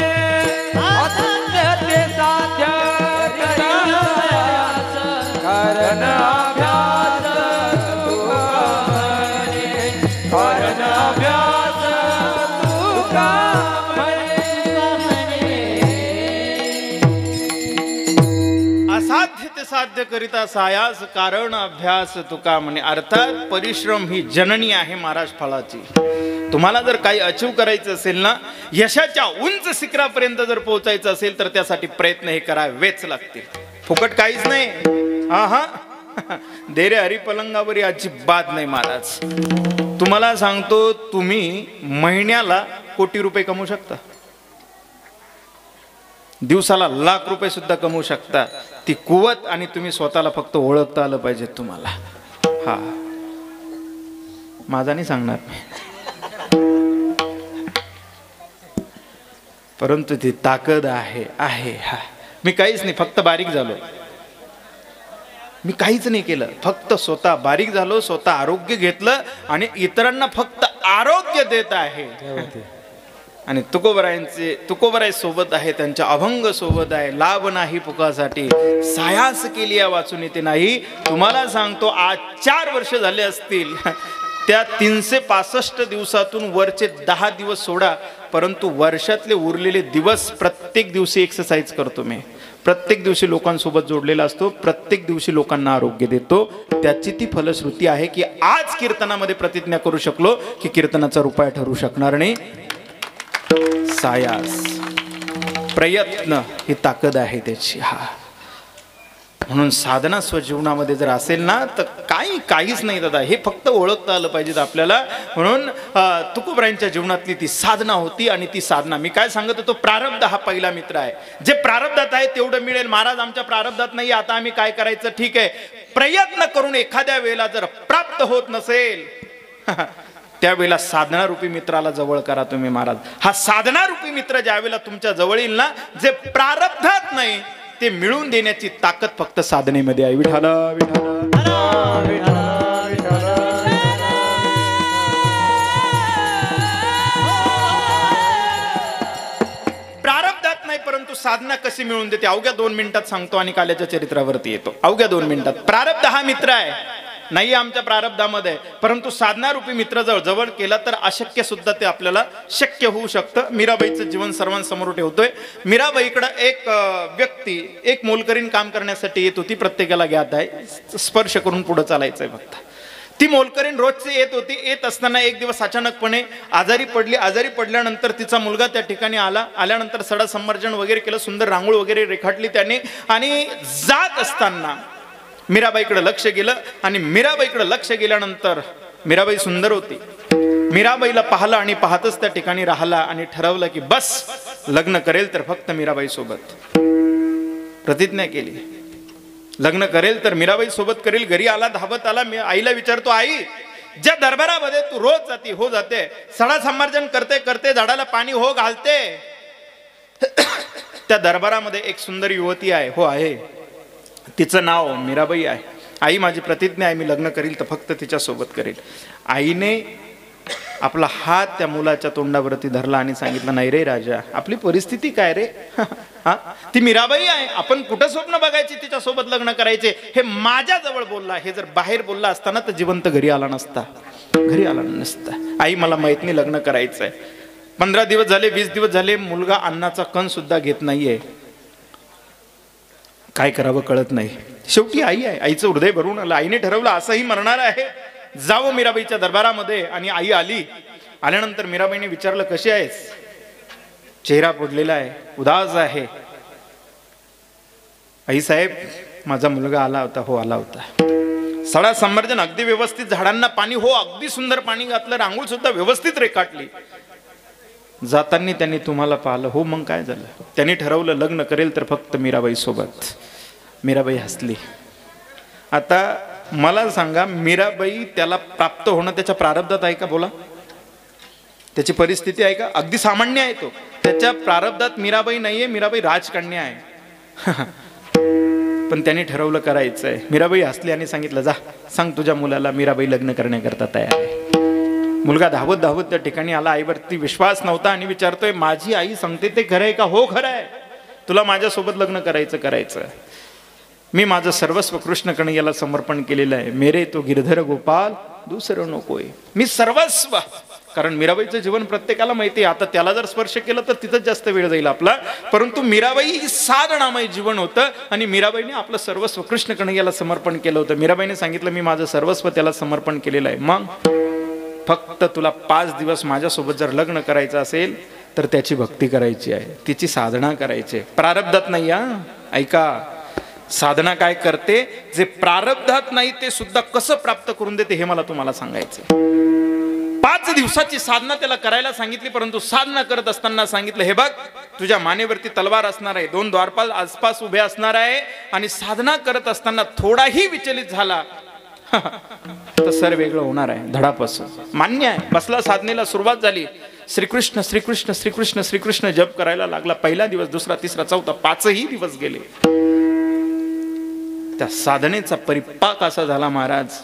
असाध्य ते साध्य करिता सायास, कारण अभ्यास तुका म्हणे, कारण अभ्यास तुका असाध्य ते साध्य करिता सायास, कारण अभ्यास तुका म्हणे. अर्थात परिश्रम ही जननी आहे महाराज फळाची. तुम्हाला जर काही अचीव करायचं असेल ना, यशाच्या उंच शिखरापर्यंत जर पोहोचायचं असेल तर त्यासाठी प्रयत्न हे करावेच लागतील. फुकट काहीच नाही. हा हा देरे हरी पलंगावरी अजिबात नाही महाराज. तुम्हाला सांगतो, तुम्ही महिन्याला कोटी रुपये कमवू शकता, दिवसाला लाख रुपये सुद्धा कमवू शकता. ती कुवत आणि तुम्ही स्वतःला फक्त ओळखता आलं पाहिजे तुम्हाला. हा माझा नाही सांगणार मी, परंतु ती ताकद आहे. हा मी काहीच नाही, फक्त बारीक झालो. मी काहीच नाही केलं, फक्त स्वतः बारीक झालो, स्वतः आरोग्य घेतलं आणि इतरांना फक्त आरोग्य देत आहे. आणि तुकोबराय सोबत आहे, त्यांच्या अभंग सोबत आहे. लाभ नाही पुकासाठी सायास केली या वाचून येते नाही. तुम्हाला सांगतो, आज 4 वर्ष झाले असतील, त्या 365 दिवसातून वरचे 10 दिवस सोडा, परंतु वर्षातले उरलेले दिवस प्रत्येक दिवशी एक्सरसाइज करतो मी. प्रत्येक दिवशी लोकांसोबत जोडलेला असतो, प्रत्येक दिवशी लोकांना आरोग्य देतो. त्याची ती फलश्रुती आहे की आज कीर्तनामध्ये प्रतिज्ञा करू शकलो की कीर्तनाचा रुपया ठरू शकणार नाही. सायास, प्रयत्न ही ताकद आहे त्याची. हा म्हणून साधना स्वजीवनामध्ये जर असेल ना तर काहीच नाही दादा, हे फक्त ओळखता आलं पाहिजे आपल्याला. म्हणून तुकोबरायांच्या जीवनातली ती साधना होती. आणि ती साधना मी काय सांगत होतो, प्रारब्ध हा पहिला मित्र आहे. जे प्रारब्धात आहे तेवढं मिळेल. महाराज आमच्या प्रारब्धात नाही, आता आम्ही काय करायचं? ठीक आहे, प्रयत्न करून एखाद्या वेळेला जर प्राप्त होत नसेल त्यावेळेला साधना रूपी मित्राला जवळ करा तुम्ही महाराज. हा साधना रूपी मित्र ज्या वेळेला तुमच्या जवळ येईल ना, जे प्रारब्धात नाही ते मिळून देण्याची ताकद फक्त साधनेमध्ये आहे. विठाला विठाला विठाला विठाला. प्रारब्धात नाही, परंतु साधना कशी मिळून देते अवघ्या 2 मिनिटात सांगतो आणि काल्याच्या चरित्रावरती येतो. अवघ्या 2 मिनिटात. प्रारब्ध हा मित्र आहे, नाही आमच्या प्रारब्धामध्ये, परंतु साधना रूपी मित्र जवळ केला तर अशक्य सुद्धा ते आपल्याला शक्य होऊ शकतं. मीराबाईचं जीवन सर्वांसमोर ठेवतोय. मीराबाईकडं एक व्यक्ती, एक मोलकरीण काम करण्यासाठी येत होती. प्रत्येकाला ज्ञात आहे, स्पर्श करून पुढे चालायचंय फक्त. ती मोलकरीण रोजची येत होती. येत असताना एक दिवस अचानकपणे आजारी पडली. आजारी पडल्यानंतर तिचा मुलगा त्या ठिकाणी आल्यानंतर सडा संमर्जन वगैरे केलं, सुंदर रांगोळ वगैरे रेखाटली त्याने. आणि जात असताना मीराबाईकडे लक्ष गेलं. आणि मीराबाईकडे लक्ष गेल्यानंतर मीराबाई सुंदर होती. मीराबाईला पाहिलं आणि पाहतच त्या ठिकाणी राहिला आणि ठरवलं की बस लग्न करेल तर फक्त मीराबाई सोबत. प्रतिज्ञा केली, लग्न करेल तर मीराबाई सोबत करेल. घरी आला, धावत आला, मी आईला विचारतो, आई ज्या दरबारामध्ये तू रोज जाती, हो जाते, सडा संमर्जन करते करते झाडाला पाणी हो घालते, त्या दरबारामध्ये एक सुंदर युवती आहे, हो आहे, तिचं नाव मीराबाई आहे. आई माझी प्रतिज्ञा आहे, मी लग्न करील तर फक्त तिच्यासोबत करेल. आईने आपला हात त्या मुलाच्या तोंडावरती धरला आणि सांगितलं, नाही रे राजा, आपली परिस्थिती काय रे, हा ती मीराबाई आहे, आपण कुठं स्वप्न बघायची तिच्यासोबत लग्न करायचे. हे माझ्या जवळ बोलला, हे जर बाहेर बोलला असताना तर जिवंत घरी आला नसता, घरी आला नसता. आई मला माहित नाही लग्न करायचंय. 15 दिवस झाले, 20 दिवस झाले, मुलगा अन्नाचा कण सुद्धा घेत नाहीये. काय करावं कळत नाही. शेवटी आई आहे, आईचं हृदय भरून आलं. आईने ठरवलं असंही मरणार आहे, जावं मीराबाईच्या दरबारामध्ये. आणि आई आली. आल्यानंतर मीराबाईने विचारलं, कशी आहेस? चेहरा पडलेला आहे, उदास आहे. आई साहेब, माझा मुलगा आला होता. हो आला होता. सडा संवर्धन अगदी व्यवस्थित, झाडांना पाणी, हो अगदी सुंदर पाणी घातलं, रांगोळी सुद्धा व्यवस्थित रेखाटली. जाताना त्यांनी तुम्हाला पाहिलं. हो मग काय झालं? त्यांनी ठरवलं लग्न करेल तर फक्त मीराबाई सोबत. मीराबाई हसली. आता मला सांगा, मीराबाई त्याला प्राप्त होणं त्याच्या प्रारब्धात आहे का? बोला. त्याची परिस्थिती आहे का? अगदी सामान्य आहे तो. त्याच्या प्रारब्धात मीराबाई नाहीये, मीराबाई राजकन्या आहे. पण त्यांनी ठरवलं करायचंय. मीराबाई हसली आणि सांगितलं, जा सांग तुझ्या मुलाला मीराबाई लग्न करण्याकरता तयार आहे. मुलगा धावत धावत त्या ठिकाणी आला. आईवरती विश्वास नव्हता आणि विचारतोय, माझी आई सांगते ते खरं आहे का? हो खरं आहे, तुला माझ्यासोबत लग्न करायचं. मी माझं सर्वस्व कृष्ण कन्हैयाला समर्पण केलेलं आहे. मेरे तो गिरधर गोपाल दुसरं नकोय, मी सर्वस्व. कारण मीराबाईचं जीवन प्रत्येकाला माहिती आहे. आता त्याला जर स्पर्श केलं तर तिथंच जास्त वेळ जाईल आपला. परंतु मीराबाई ही साधनामय जीवन होतं आणि मीराबाईने आपलं सर्वस्व कृष्ण कन्हैयाला समर्पण केलं होतं. मीराबाईने सांगितलं, मी माझं सर्वस्व त्याला समर्पण केलेलं आहे. मग फक्त तुला 5 दिवस माझ्यासोबत जर लग्न करायचं असेल तर त्याची भक्ती करायची आहे, तिची साधना करायची आहे. प्रारब्धात नाही. ऐका, साधना काय करते, जे प्रारब्धात नाही ते सुद्धा कसं प्राप्त करून देते हे मला तुम्हाला सांगायचं. 5 दिवसाची साधना त्याला करायला सांगितली. परंतु साधना करत असताना सांगितलं, हे बघ, तुझ्या मानेवरती तलवार असणार आहे, 2 द्वारपाल आसपास उभे असणार आहे. आणि साधना करत असताना थोडाही विचलित झाला तर सर वेगळं होणार आहे धडापासून. मान्य आहे. बसला, साधनेला सुरुवात झाली. श्रीकृष्ण श्रीकृष्ण श्रीकृष्ण श्रीकृष्ण जप करायला लागला. पहिला दिवस, दुसरा, तिसरा, चौथा, 5ही दिवस गेले. त्या साधनेचा परिपाक असा झाला महाराज,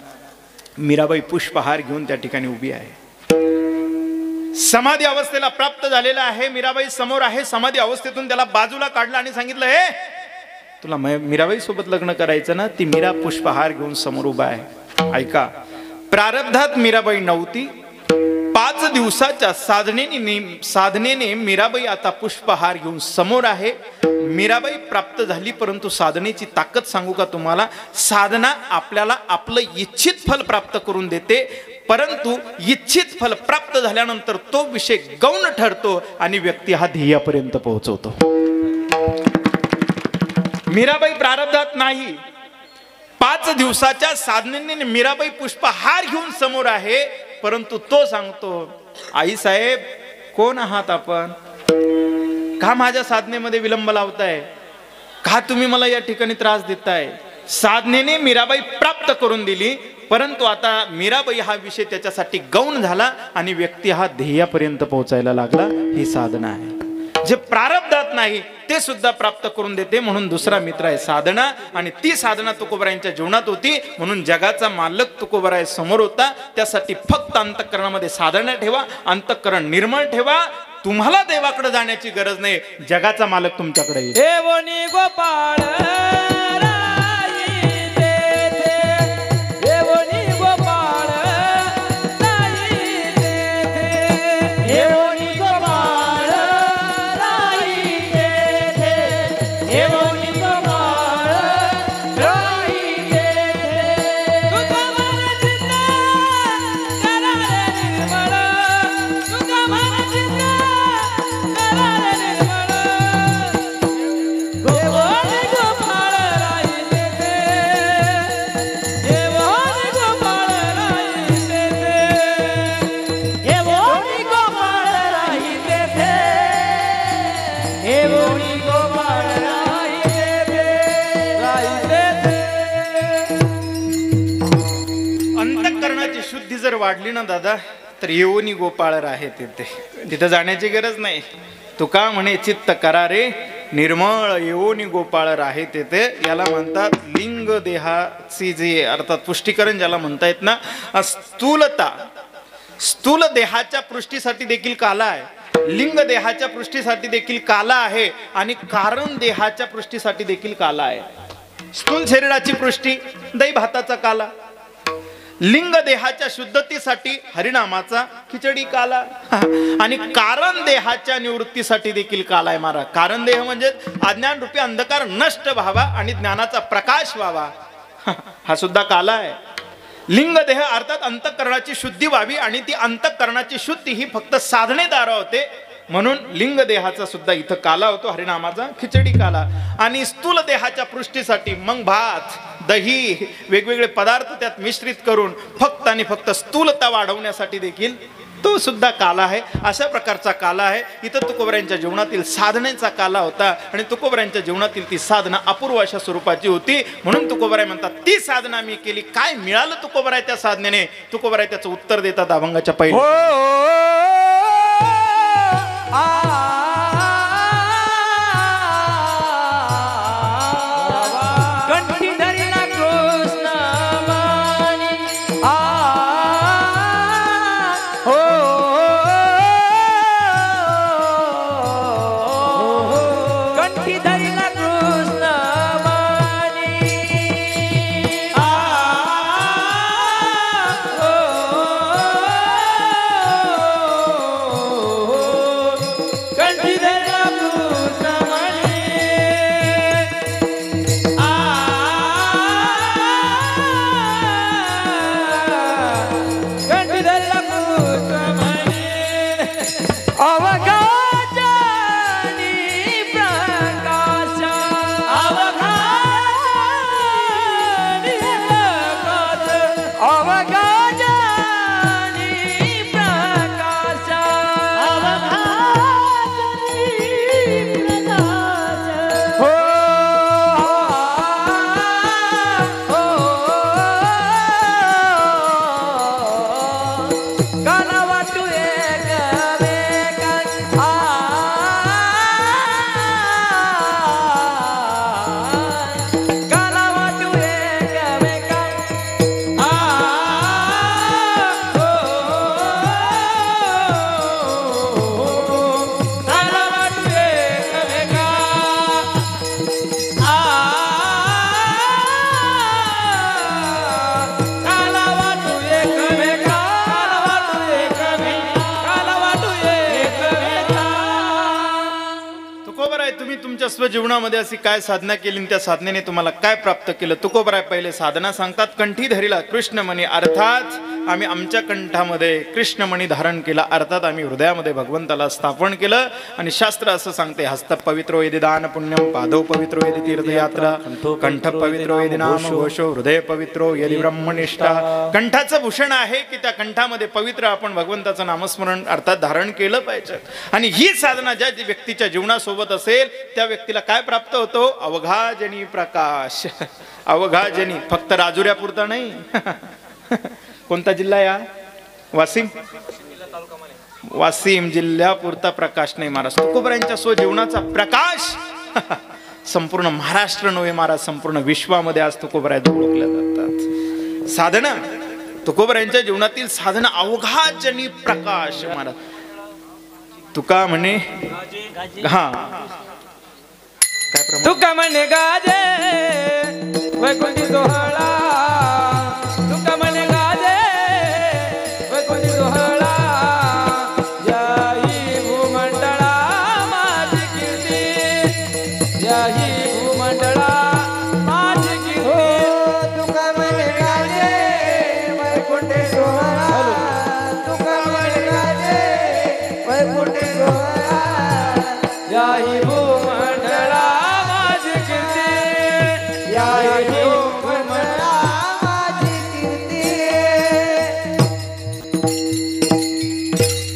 मीराबाई पुष्पहार घेऊन त्या ठिकाणी उभी आहे. समाधी अवस्थेला प्राप्त झालेला आहे. मीराबाई समोर आहे. समाधी अवस्थेतून त्याला बाजूला काढलं आणि सांगितलं, हे तुला मीराबाई सोबत लग्न करायचं ना? ती मीरा पुष्पहार घेऊन समोर उभा आहे. ऐका, प्रारब्धात मीराबाई नव्हती. 5 दिवसाच्या साधनेने मीराबाई आता पुष्पहार घेऊन समोर आहे. मीराबाई प्राप्त झाली. परंतु साधनेची ताकद सांगू का तुम्हाला? साधना आपल्याला आपलं इच्छित फल प्राप्त करून देते. परंतु इच्छित फल प्राप्त झाल्यानंतर तो विषय गौण ठरतो आणि व्यक्ती हा ध्येयापर्यंत पोहोचवतो. मीराबाई प्रारब्धात नाही. 5 दिवसाच्या साधनेने मीराबाई पुष्पहार घेऊन समोर आहे. परंतु तो सांगतो, आई साहेब, कोण आहात आपण? का माझ्या साधनेमध्ये विलंब लावताय? का तुम्ही मला या ठिकाणी त्रास देताय? साधनेने मीराबाई प्राप्त करून दिली. परंतु आता मीराबाई हा विषय त्याच्यासाठी गौण झाला आणि व्यक्ती हा ध्येयापर्यंत पोहोचायला लागला. ही साधना आहे. जे प्रारब्धात नाही ते सुद्धा प्राप्त करून देते. म्हणून दुसरा मित्र आहे साधना. आणि ती साधना तुकोबरायांच्या जीवनात होती. म्हणून जगाचा मालक तुकोबराय समोर होता. त्यासाठी फक्त अंतःकरणामध्ये साधना ठेवा, अंतःकरण निर्मळ ठेवा. तुम्हाला देवाकडे जाण्याची गरज नाही, जगाचा मालक तुमच्याकडे येईल. देवनी गोपाळ जर वाढली ना दादा तर येऊनी गोपाळ आहे तिथे जाण्याची गरज नाही. तुका म्हणे चित्त करा रे निर्मळ येऊनी गोपाळ राहे तेथे, याला म्हणतात लिंग देहाची जी अर्थात पुष्टीकरण ज्याला म्हणता येत ना, स्थूलता. स्थूल देहाच्या पृष्टीसाठी देखील काला आहे, लिंग देहाच्या पृष्टीसाठी देखील काला आहे आणि कारण देहाच्या पृष्टीसाठी देखील काला आहे. स्थूल शरीराची पृष्टी दही भाताचा काला, लिंग देहाच्या शुद्धतेसाठी हरिनामाचा खिचडी काला आणि कारण देहाच्या निवृत्तीसाठी देखील काला आहे महाराज. कारण देह म्हणजे अज्ञान रूपी अंधकार नष्ट व्हावा आणि ज्ञानाचा प्रकाश व्हावा, हा सुद्धा काला आहे. लिंग देह अर्थात अंतःकरणाची शुद्धी व्हावी आणि ती अंतःकरणाची शुद्धी ही फक्त साधनेद्वारा होते, म्हणून लिंग देहाचा सुद्धा इथं काला होतो, हरिनामाचा खिचडी काला. आणि स्थूल देहाच्या पृष्टीसाठी मग भात दही वेगवेगळे पदार्थ त्यात मिश्रित करून फक्त आणि फक्त स्थूलता वाढवण्यासाठी देखील तो सुद्धा काला आहे. अशा प्रकारचा काला आहे. इथं तुकोबरायांच्या जीवनातील साधनेचा काला होता आणि तुकोबरायांच्या जीवनातील ती साधना अपूर्व अशा स्वरूपाची होती. म्हणून तुकोबराय म्हणतात ती साधना मी केली. काय मिळालं तुकोबराय त्या साधनेने? तुकोबराय त्याचं उत्तर देतात अभंगाच्या पहिले. जीवनामध्ये अशी काय साधना केली, त्या साधनेने तुम्हाला काय प्राप्त केलं? तुकोबराय पहिले साधना सांगतात. कंठी धरिला कृष्णमणी, अर्थात आम्ही आमच्या कंठामध्ये कृष्णमणी धारण केला, अर्थात आम्ही हृदयामध्ये भगवंताला स्थापन केलं. आणि शास्त्र असं सांगते, हस्त पवित्रो यदि दान पुण्यम, पादो पवित्रो यदि तीर्थयात्रा, कंठ पवित्रो यदि नाम घोषो, हृदय पवित्रो यदि ब्रह्मनिष्ठा. कंठाचं भूषण आहे की त्या कंठामध्ये पवित्र आपण भगवंताचं नामस्मरण अर्थात धारण केलं पाहिजे. आणि ही साधना ज्या व्यक्तीच्या जीवनासोबत असेल त्या व्यक्तीला काय प्राप्त होतो? अवघाजनी प्रकाश. अवघाजनी फक्त राजुऱ्यापुरता नाही. कोणता जिल्हा या? वाशिम. वाशिम जिल्ह्यापुरता प्रकाश नाही महाराज. तुकोबरायांच्या स्वजीवनाचा प्रकाश संपूर्ण महाराष्ट्र नव्हे महाराज, संपूर्ण विश्वामध्ये आज तुकोबराय ओळखल्या जातात. साधना तुकोबरायांच्या जीवनातील साधना अवघाजनी प्रकाश महाराज. तुका म्हणे हा काय प्रमाण? तुका म्हणे गाजे वैकुंठी सोहळा, तुका म्हणे गाजे वैकुंठी सोहळा, याही भूमंडळा माझी कीर्ती, याही भूमंडळा माझी कीर्ती. तुका म्हणे गाजे वैकुंठी सोहळा, तुका म्हणे गाजे वैकुंठी सोहळा, याही भूमंडळा माझी कीर्ती, याही भूमंडळा माझी कीर्ती.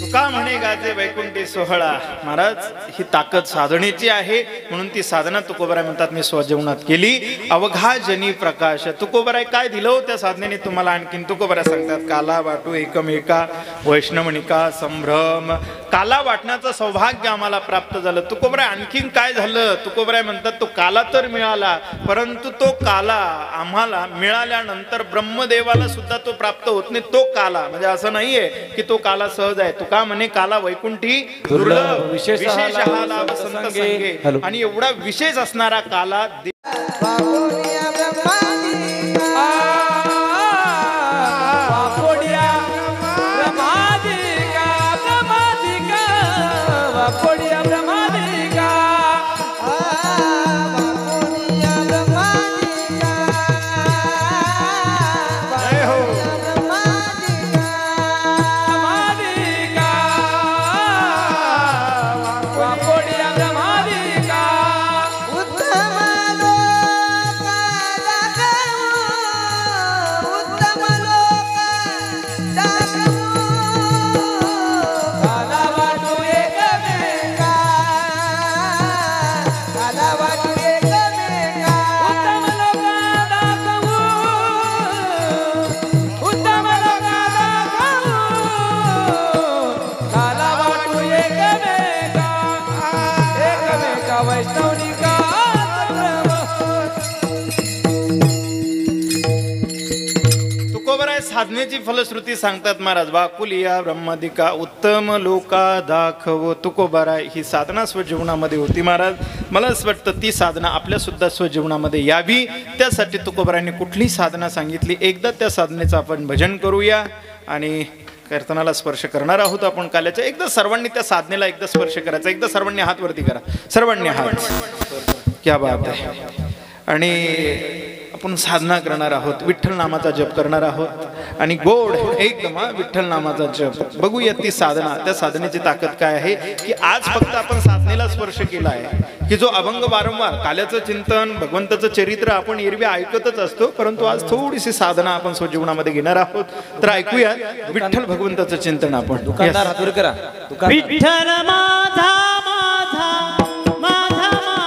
तुका म्हणे गाजे वैकुंठी सोहळा. महाराज ही ताकद साधनेची आहे, म्हणून ती साधना तुकोबराय म्हणतात मी स्वजीवनात केली. अवघाजनी प्रकाश. तुकोबराय काय दिलं त्या साधनेने तुम्हाला? आणखीन तुकोबराय सांगतात, काला वाटू एकमेका वैष्णवनिका संभ्रम. काला वाटण्याचं सौभाग्य आम्हाला प्राप्त झालं. तुकोबराय आणखीन काय झालं? तुकोबराय म्हणतात तो काला तर मिळाला, परंतु तो काला आम्हाला मिळाल्यानंतर ब्रह्मदेवाला सुद्धा तो प्राप्त होत नाही. तो काला म्हणजे असं नाहीये की तो काला सहज आहे. तुका म्हणे काला वैकुंठी दुर्लभ विशेषः लाभ संत संगे. आणि एवढा विशेष असणारा काला साधनेची फलश्रुती सांगतात महाराज. वाकुलिया ब्रह्मादिका उत्तम लोका दाखव. तुकोबाराय ही साधना स्वजीवनामध्ये होती महाराज. मला असं वाटतं ती साधना आपल्या सुद्धा स्वजीवनामध्ये यावी. त्यासाठी तुकोबारायांनी कुठली साधना सांगितली, एकदा त्या साधनेचं आपण भजन करूया आणि कीर्तनाला स्पर्श करणार आहोत आपण काल्याच्या. एकदा सर्वांनी त्या साधनेला एकदा स्पर्श करायचा. एकदा सर्वांनी हात वरती करा, सर्वांनी हात. क्या बात आहे. आणि आपण साधना करणार आहोत, विठ्ठल नामाचा जप करणार आहोत आणि गोड एकदम विठ्ठल नामाचा जप. बघूया ती साधना, त्या साधनेची ताकद काय आहे की आज फक्त आपण साधनेला स्पर्श केला आहे की जो अभंग वारंवार काल्याचं चिंतन भगवंताचं चरित्र आपण एरवी ऐकतच असतो, परंतु आज थोडीशी साधना आपण स्वजीवनामध्ये घेणार आहोत. तर ऐकूया विठ्ठल भगवंताचं चिंतन आपण. विठ्ठल माझा माझा माझा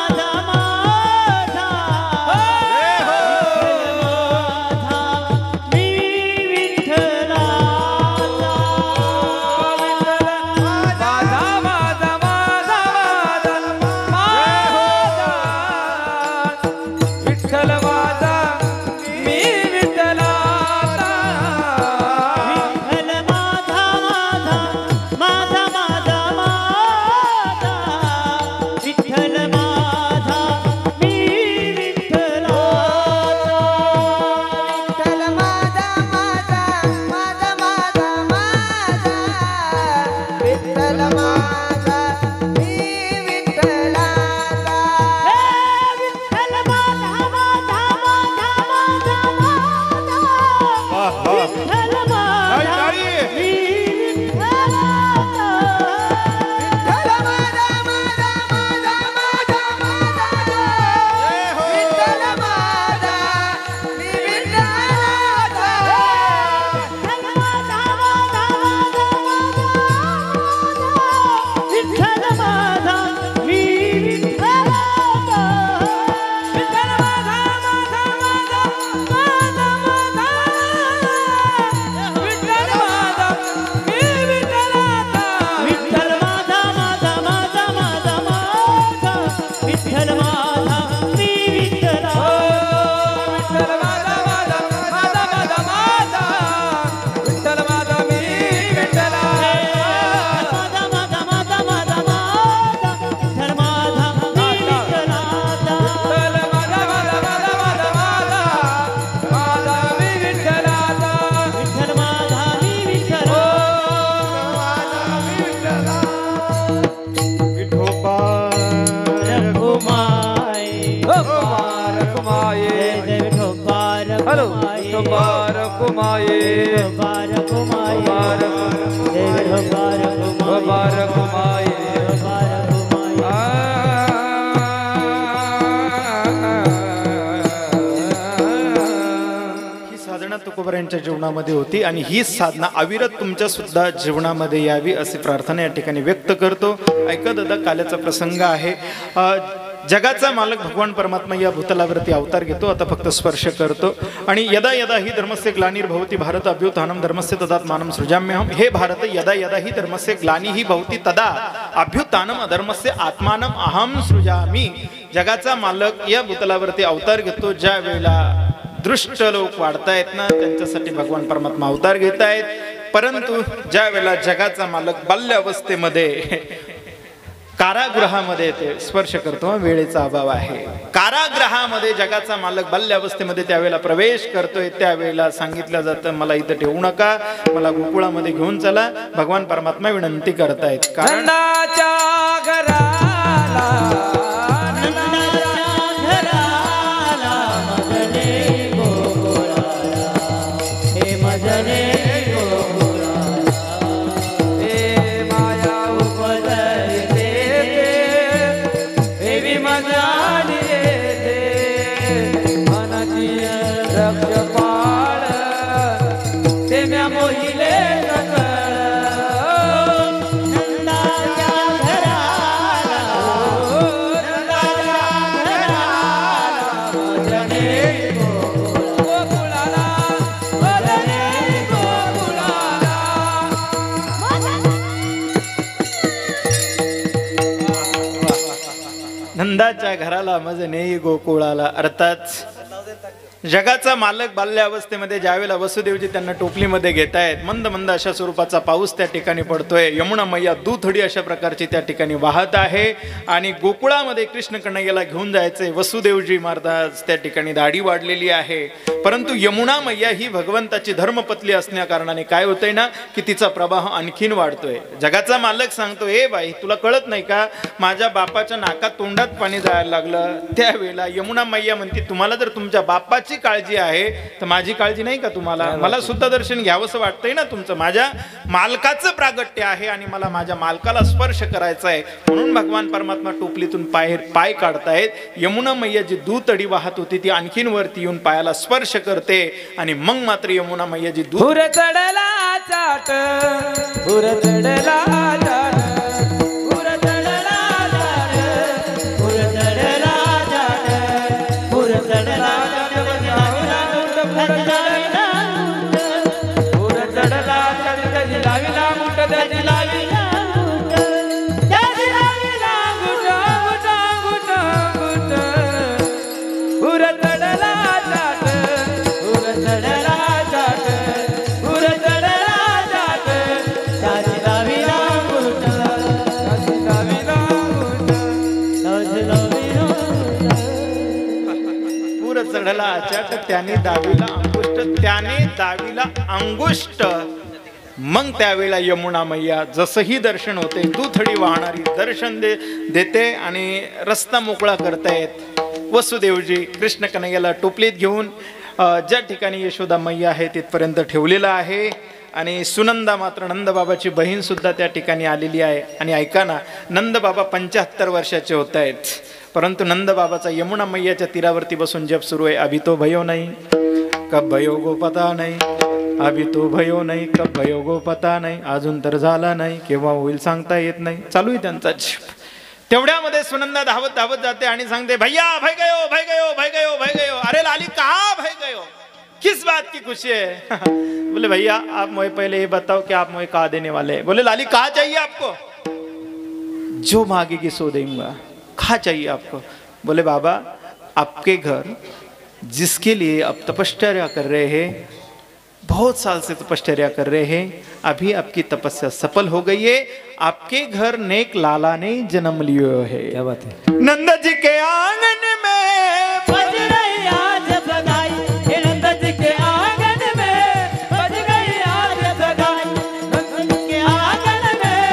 तुकोबारायांच्या जीवनामध्ये होती आणि ही साधना अविरत तुमच्या सुद्धा जीवनामध्ये यावी अशी प्रार्थना या ठिकाणी व्यक्त करतो. ऐका दादा, काल्याचा प्रसंग आहे. जगाचा मालक भगवान परमात्मा या भूतलावरती अवतार घेतो. आता फक्त स्पर्श करतो आणि यदा यदा ही धर्मस्य ग्लानिर्भवती भारत अभ्युत्थानम धर्मस्य तदात्मानं सृजाम्यहम. हे भारत यदा यदा ही धर्मस्य ग्लानिही भवती तदा अभ्युत्थानम अधर्मस्य आत्मानं अहम सृजामी. जगाचा मालक या भूतलावरती अवतार घेतो. ज्या वेळेला दृष्ट लोक वाढतायत ना, त्यांच्यासाठी भगवान परमात्मा अवतार घेत आहेत. परंतु ज्या वेळेला जगाचा मालक बाल्य अवस्थेमध्ये कारागृहामध्ये ते स्पर्श करतो, वेळेचा अभाव आहे. कारागृहामध्ये जगाचा मालक बाल्य अवस्थेमध्ये त्यावेळेला प्रवेश करतोय. त्यावेळेला सांगितलं जातं मला इथं ठेवू नका, मला गोकुळामध्ये घेऊन चला. भगवान परमात्मा विनंती करतायत. कारण नंदाच्या घराला मज नेई गोकुळाला. अर्थात जगाचा मालक बाल्यावस्थेमध्ये ज्यावेळेला वसुदेवजी त्यांना टोपलीमध्ये घेत आहेत, मंद मंद अशा स्वरूपाचा पाऊस त्या ठिकाणी पडतोय. यमुना मैया दुथडी अशा प्रकारची त्या ठिकाणी वाहत आहे आणि गोकुळामध्ये कृष्ण कन्हैयाला घेऊन जायचंय. वसुदेवजी महाराज त्या ठिकाणी दाढी वाढलेली आहे. परंतु यमुना मैया ही भगवंताची धर्मपत्नी असण्या कारणाने काय होतंय ना, की तिचा प्रवाह आणखीन वाढतोय. जगाचा मालक सांगतो, ए बाई तुला कळत नाही का, माझ्या बापाच्या नाकात तोंडात पाणी जायला लागलं. त्यावेळेला यमुना मैया म्हणते, तुम्हाला जर तुमच्या बापाची काळजी आहे तर माझी काळजी नाही का तुम्हाला? मला सुद्धा दर्शन घ्यावंसं वाटतंय ना तुमचं. माझ्या मालकाचं प्रागट्य आहे आणि मला माझ्या मालकाला स्पर्श करायचा आहे. म्हणून भगवान परमात्मा टोपलीतून पाय काढतायत. यमुना मैया जी दूतडी वाहत होती ती आणखीन वरती येऊन पायाला स्पर्श करते आणि मग मात्र यमुना मैया जी दूर चढला चाट हुर चढला चाट हुर चढला चाट हुर चढला चाट हुर चढला चढला चाट त्याने दावीला अंगुष्ट, त्याने दावीला अंगुष्ट. मग त्यावेळेला यमुना मैया जसंही दर्शन होते, दुथडी वाहणारी दर्शन देते आणि रस्ता मोकळा करतायत. वसुदेवजी कृष्ण कन्हैयाला टोपलीत घेऊन ज्या ठिकाणी यशोदा मैया आहे तिथपर्यंत ठेवलेला आहे आणि सुनंदा मात्र नंदबाबाची बहीण सुद्धा त्या ठिकाणी आलेली आहे. आणि ऐका ना, नंदबाबा 75 वर्षाचे होत आहेत. परंतु नंदबाबाचा यमुना मैयाच्या तीरावरती बसून जप सुरू आहे. अभी तो भयो नाही कब भयो गो पता नाही, अभी तो भयो नाही कब भयो गो पता नाही, अजून तर झाला नाही केव्हा होईल सांगता येत नाही. चालू आहे त्यांचा जप. तेवढ्यामध्ये सुनंदा धावत धावत जाते आणि सांगते, भैया भय गयो भय गयो भय गयो भय गयो. अरे लाली कहा भय गयो, किस बात की खुशी है? बोले भैया आप मुझे पहले ये बताओ कि आप मुझे कहा देने वाले हैं? बोले लाली कहा चाहिए आपको? जो मांगेगी सो देंगे. कहा चाहिए आपको? बोले बाबा आपके घर जिसके लिए आप तपश्चर्या कर रहे हैं, बहुत साल से तपश्चर्या कर रहे हैं, अभी आपकी तपस्या सफल हो गई है. आपके घर नेक लाला ने जन्म लियो है. क्या बात है? नंद जी के आंगन में बज रही आज सगाई, नंद जी के आंगन में बज गई आज सगाई, नंद जी के आंगन में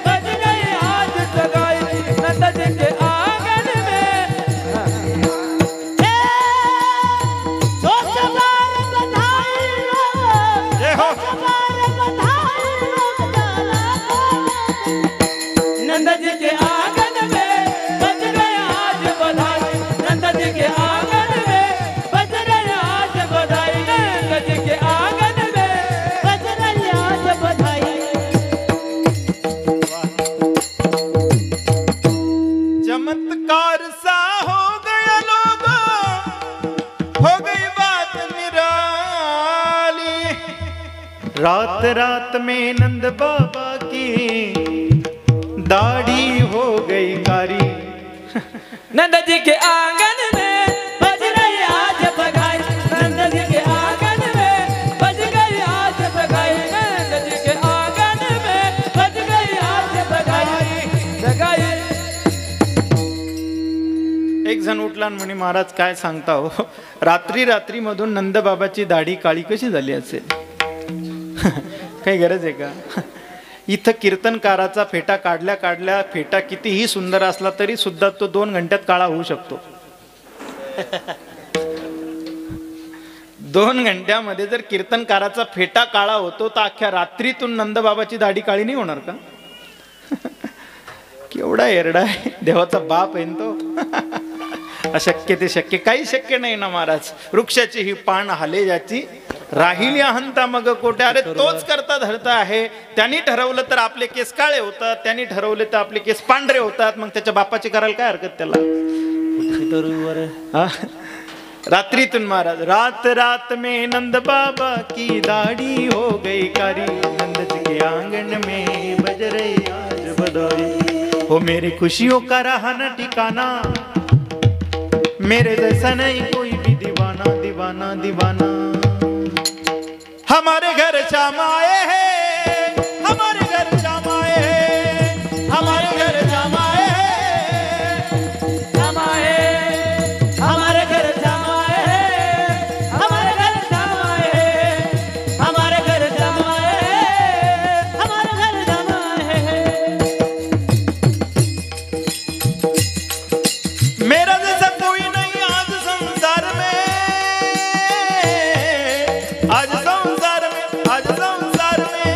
बज गई आज सगाई, नंद जी के नंद जी के आंगन में बज गया आज बधाई, रात में नंद बाबा की दाढ़ी हो गई कारी। नंद जी के आंगन में बज गई आज बधाई, नंद जी के आंगन में बज गई आज बधाई, नंद जी के आंगन में बज गई आज बधाई बधाई। एक जण उठला आणि म्हणे महाराज काय सांगता हो, रात्री रात्री मधून नंद बाबाची दाढी काळी कशी झाली असेल? काही गरज आहे का? इथं कीर्तनकाराचा फेटा काढल्या काढल्या फेटा कितीही सुंदर असला तरी सुद्धा तो 2 घंट्यात काळा होऊ शकतो। 2 घंट्यामध्ये जर कीर्तनकाराचा फेटा काळा होतो तर अख्ख्या रात्रीतून नंदबाबाची दाढी काळी नाही होणार का? केवढा एरडा आहे, देवाचा बाप आहे तो। अशक्य ते शक्य, काही शक्य नाही ना महाराज। वृक्षाची ही पान हाले ज्याची राहिली अहंता मग कोट्या, अरे तोच करता धरता आहे। त्यांनी ठरवलं तर आपले केस काळे होतात, त्यांनी ठरवले तर आपले केस पांढरे होतात, मग त्याच्या बापाची करायला काय हरकत त्याला? रात्रीतून महाराज, रात रात में नंद बाबा की दाढ़ी हो गई कारी, नंद जी के आंगन में बज रही आज बधाई। हो मेरे खुशियों का रहा न ठिकाना, मेरे जैसा नहीं कोई भी दीवाना दीवाना दीवाना। हमारे घर श्याम आए हैं, हमारे घर श्याम आए हैं, हमारे घर श्याम आए हैं, श्याम आए, हमारे घर श्याम आए, हमारे घर श्याम आए, हमारे घर श्याम आए, हमारे घर श्याम आए। मेरा जैसा कोई नहीं आज संसार में, आज संसार में, आज संसार में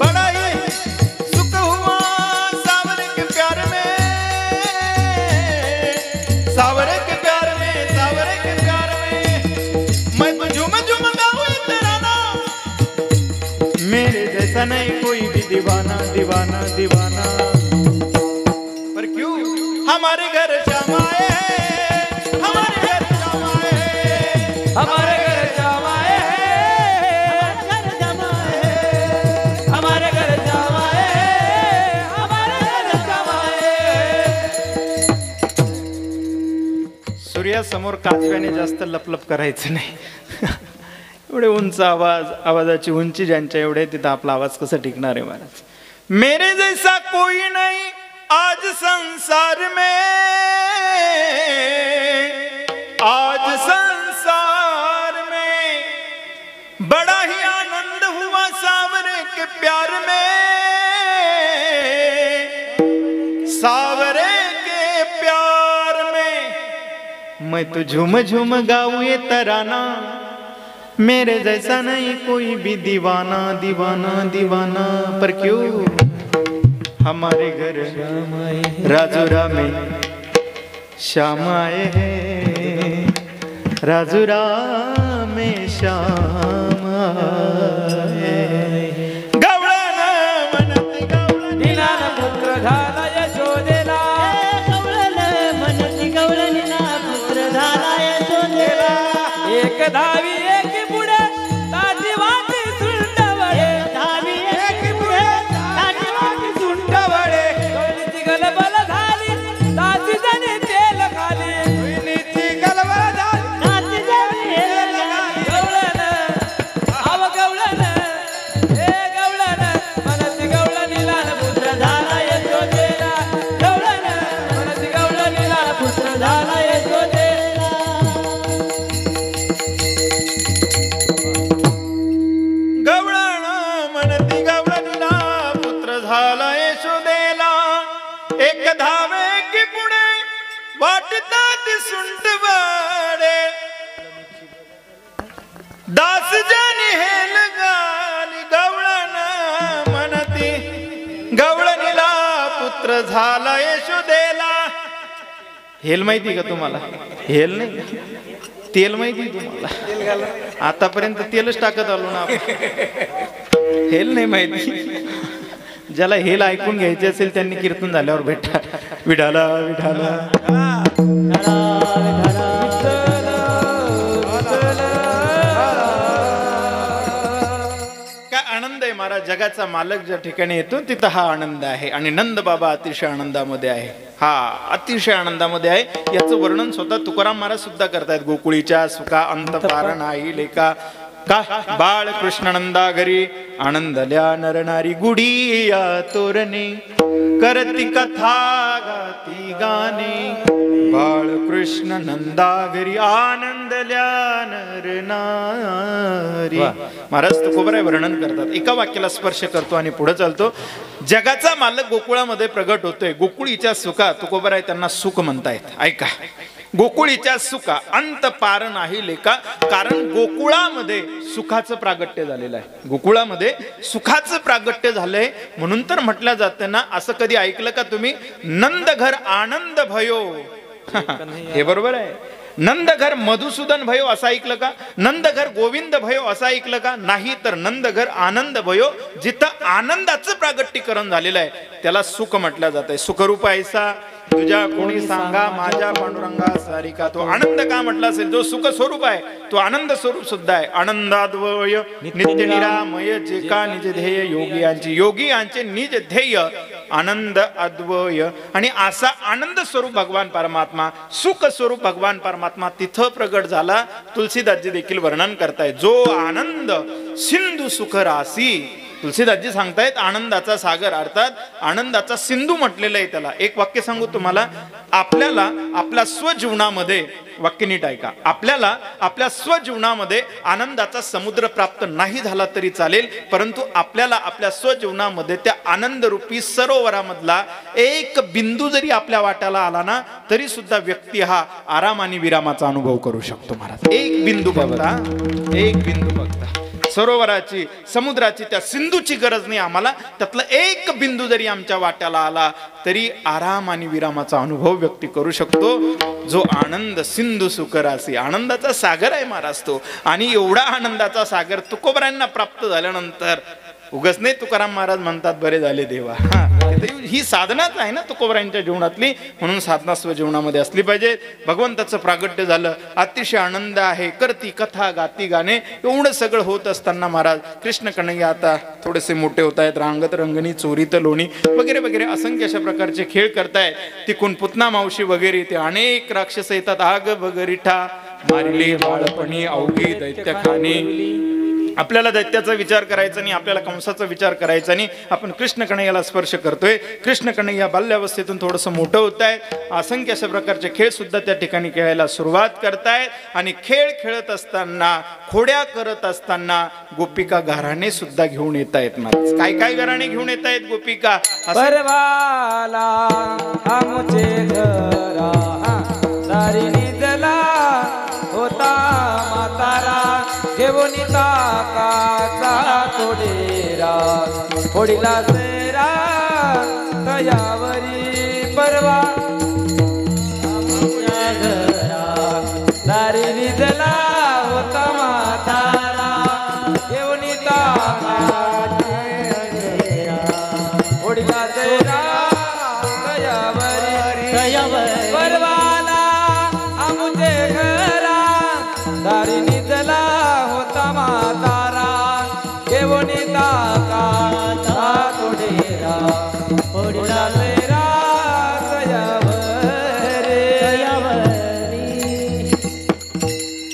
बड़ा ही सुख हुआ सावरे के प्यार में, सावरे के प्यार में, सावरे के प्यार में। मैं तो झूम झूम गाऊं तेरा नाम, मेरे जैसा नहीं कोई भी दीवाना दीवाना दीवाना। पर क्यों हमारे घर श्याम आए हैं, हमारे घर श्याम आए हैं, हमारे घर श्याम आए, हमारे घर श्याम आए, हमारे घर श्याम आए, हमारे घर श्याम आए। सूर्यासमोर काजव्याने जास्त लपलप करायचं नाही। एवढे उंच आवाजाची उंची ज्यांच्या एवढे तिथं आपला आवाज कसा टिकणार आहे महाराज? मेरे जैसा कोई नहीं आज संसार में, आज संसार में बड़ा ही आनंद हुआ सावरे के प्यार में, सावरे के प्यार में। मैं तो झूम झूम गाऊं ये तराना, मेरे जैसा नहीं कोई भी दीवाना दीवाना दीवाना। पर क्यों हमारे घर राजुरा में श्याम आए हैं, राजुरा में श्याम आए। गवळण म्हणत गवळण निनान पुत्र झाला यशोदेला, गवळण म्हणती गवळणीला पुत्र झाला यशोदेला। एक धावी एक पुढे ताटी वाटी सुंडवळे, धावी एक पुढे ताटी वाटी सुंडवळे, गवळीची गलबल झाली ताची जणी तेल खाली, बहिणीची गलबल झाली नाच जणी हेल गाली। गवळण आव गवळण, हे गवळण म्हणती गवळणीला पुत्र झाला यशोदेला, गवळण म्हणती गवळणीला पुत्र झाला यशोदेला। गवळण म्हणती गवळणीला पुत्र झाला यशोदेला। एक धावे की पुढे वाटतात सुंटवाडे, दास जानी हेल गाली। गवळण म्हणती गवळणीला पुत्र झाला यशोदेला। हेल माहिती का तुम्हाला? हेल नाही, तेल माहिती तुम्हाला? आतापर्यंत तेलच टाकत आलो ना आपण। हेल नाही माहिती? ज्याला हेल ऐकून घ्यायचे असेल त्यांनी कीर्तन झाल्यावर भेटा। विठाला विठाला आनंद आहे महाराज. जगाचा मालक ज्या ठिकाणी येतो तिथं हा आनंद आहे. आणि नंद बाबा अतिशय आनंदामध्ये आहे. हा अतिशय आनंदामध्ये आहे. याचं वर्णन स्वतः तुकाराम महाराज सुद्धा करतायत. गोकुळीच्या सुखा अंत पार नाही लेका, का बाळ कृष्णानंदा घरी आनंदल्या नरनारी गुढी या तोरणे करती कथा गाती गाणे. बाळ कृष्ण नंदा घरी आनंदल्या नरनारी. महाराज तुकोबराय वर्णन करतात. एका वाक्याला स्पर्श करतो आणि पुढे चालतो. जगाचा मालक गोकुळामध्ये प्रगट होतोय. गोकुळीच्या सुखा तुकोबराय त्यांना सुख म्हणतायत. ऐका, गोकुळीच्या सुखा अंत पार नाही लेका. कारण गोकुळामध्ये सुखाचं प्रागट्य झालेलं आहे. गोकुळामध्ये सुखाचं प्रागट्य झालंय म्हणून तर म्हटलं जातं ना, असं कधी ऐकलं का तुम्ही, नंद घर आनंद भयो. हे बरोबर आहे. नंद घर मधुसूदन भयो असं ऐकलं का? नंद घर गोविंद भयो असं ऐकलं का? नाही, तर नंद घर आनंद भयो. जिथं आनंदाचं प्रागट्यकरण झालेलं आहे त्याला सुख म्हटलं जात आहे. सुखरूप ऐसा तुझ्या कोणी सांगा माझ्या पांडुरंगा सारिका. तो आनंद का म्हटला असेल? जो सुख स्वरूप आहे तो आनंद स्वरूप सुद्धा आहे. आनंदाद्वय नित्य निरामय जे का निज ध्येय योगी यांचे निज ध्येय आनंद अद्वय. आणि असा आनंद स्वरूप भगवान परमात्मा, सुख स्वरूप भगवान परमात्मा तिथं प्रगट झाला. तुलसीदासजी देखील वर्णन करतायत. जो आनंद सिंधू सुख रासी. तुलसीदासजी सांगतायत आनंदाचा सागर, अर्थात आनंदाचा सिंधू म्हटलेलं आहे त्याला. एक वाक्य सांगू तुम्हाला. आपल्याला आपल्या स्वजीवनामध्ये, वाक्य नीट ऐका, आपल्याला आपल्या स्वजीवनामध्ये आनंदाचा समुद्र प्राप्त नाही झाला तरी चालेल, परंतु आपल्याला आपल्या स्वजीवनामध्ये त्या आनंदरूपी सरोवरामधला एक बिंदू जरी आपल्या वाट्याला आला ना तरी सुद्धा व्यक्ती हा आराम आणि विरामाचा अनुभव करू शकतो. महाराज एक बिंदू बघता, एक बिंदू बघता. सरोवराची, समुद्राची, त्या सिंधूची गरज नाही आम्हाला. त्यातला एक बिंदू जरी आमच्या वाट्याला आला तरी आराम आणि विरामाचा अनुभव व्यक्ती करू शकतो. जो आनंद सिंधू सुखरासी, आनंदाचा सागर आहे महाराज तो. आणि एवढा आनंदाचा सागर तुकोबरायांना प्राप्त झाल्यानंतर उगच नाही तुकाराम महाराज म्हणतात बरे झाले देवा. ही साधनाच आहे ना तुकोबरायांच्या जीवनातली. म्हणून साधना स्वजीवनामध्ये असली पाहिजे. भगवंताचं प्रागट्य झालं, अतिशय आनंद आहे. करती कथा गाती गाणे. एवढं सगळं होत असताना महाराज कृष्ण कन्हैया आता थोडेसे मोठे होत आहेत. रांगत रंगणी चोरीत लोणी वगैरे वगैरे असंख्य अशा प्रकारचे खेळ करतायत. तिकून पुतना मावशी वगैरे ते अनेक राक्षस येतात. आग बगरिठा मारिले बाळपणी अवघी दैत्य खाणे. आपल्याला दैत्याचा विचार करायचा नाही, आपल्याला कंसाचा विचार करायचा नाही. आपण कृष्ण कन्हैयाला स्पर्श करतोय. कृष्ण कन्हैया बाल्यावस्थेतून थोडंसं मोठं होत आहे. असंख्य अशा प्रकारचे खेळ सुद्धा त्या ठिकाणी खेळायला सुरुवात करतायत. आणि खेळ खेळत असताना, खोड्या करत असताना गोपिका घराणे सुद्धा घेऊन येत आहेत. मला काय काय घराणे घेऊन येत आहेत गोपिका? परवाला आमचे घरा दारी निजला होता म्हातारा घेऊन काचा तोडेरा फोडीला सेरा तयावरी परवा आमच्या घरा दारी निजला होता म्हातारा घेऊन फोडीला सेरा तयावरी परवाला आमचे घरा दारी निजला होता म्हातारा घेऊन काचा तोडेरा फोडीला सेरा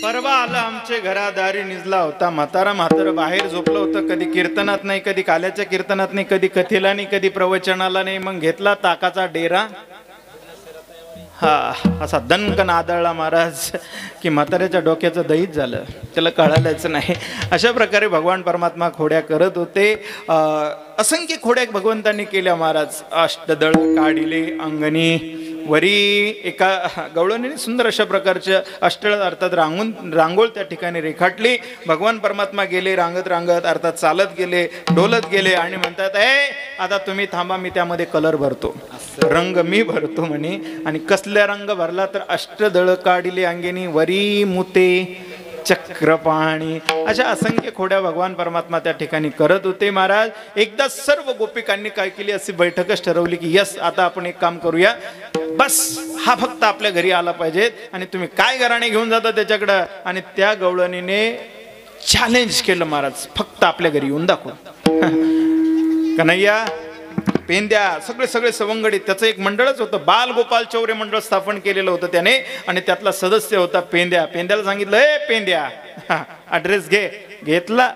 परवा आला आमचे घरादारी निजला होता म्हातारा. म्हातारा बाहेर झोपलं होतं. कधी कीर्तनात नाही, कधी काल्याच्या कीर्तनात नाही, कधी कथेला नाही, कधी प्रवचनाला नाही. मग घेतला ताकाचा डेरा. हा असा दणकन आदळला महाराज की म्हाताऱ्याच्या डोक्याचं दहीच झालं, त्याला कळालंच नाही. अशा प्रकारे भगवान परमात्मा खोड्या करत होते. असंख्य खोड्या भगवंतांनी केल्या महाराज. अष्टदळ काढिले अंगणी वरी. एका गवळणीने सुंदर अशा प्रकारच्या अष्टळ अर्थात रांगोळ त्या ठिकाणी रेखाटली. भगवान परमात्मा गेले रांगत रांगत, अर्थात चालत गेले, डोलत गेले आणि म्हणतात आता तुम्ही थांबा, मी त्यामध्ये कलर भरतो, रंग मी भरतो म्हणे. आणि कसल्या रंग भरला तर अष्टदळ काढिले अंगणी वरी मुते चक्रपाणी. अशा असंख्य खोड्या भगवान परमात्मा त्या ठिकाणी करत होते महाराज. एकदा सर्व गोपिकांनी काय केली, अशी बैठकच ठरवली की यस आता आपण एक काम करूया, बस हा फक्त आपल्या घरी आला पाहिजे आणि तुम्ही काय घराणे घेऊन जाता त्याच्याकडं. आणि त्या गवळणीने चॅलेंज केलं महाराज, फक्त आपल्या घरी येऊन दाखव. कन्हैया, पेंद्या, सगळे सगळे सवंगडी, त्याचं एक मंडळच होतं, बाल गोपाल चौरे मंडळ स्थापन केलेलं होतं त्याने, आणि त्यातला सदस्य होता पेंद्या. पेंद्याला सांगितलं, ए पेंद्या, ॲड्रेस घेतला,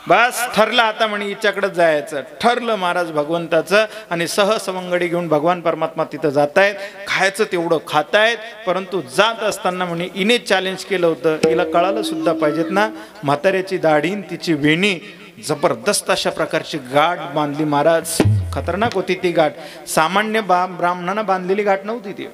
बस ठरलं आता म्हणे हिच्याकडे जायचं. ठरलं महाराज भगवंताचं, आणि सहसवंगडी घेऊन भगवान परमात्मा तिथं जात आहेत, खायचं तेवढं खातायत. परंतु जात असताना म्हणे हिने चॅलेंज केलं होतं, हिला कळालं सुद्धा पाहिजेत ना, म्हाताऱ्याची दाढी तिची वेणी, जबरदस्त अशा प्रकारची गाठ बांधली महाराज. खतरनाक होती ती गाठ, सामान्य ब्राह्मणांना बांधलेली गाठ नव्हती ती.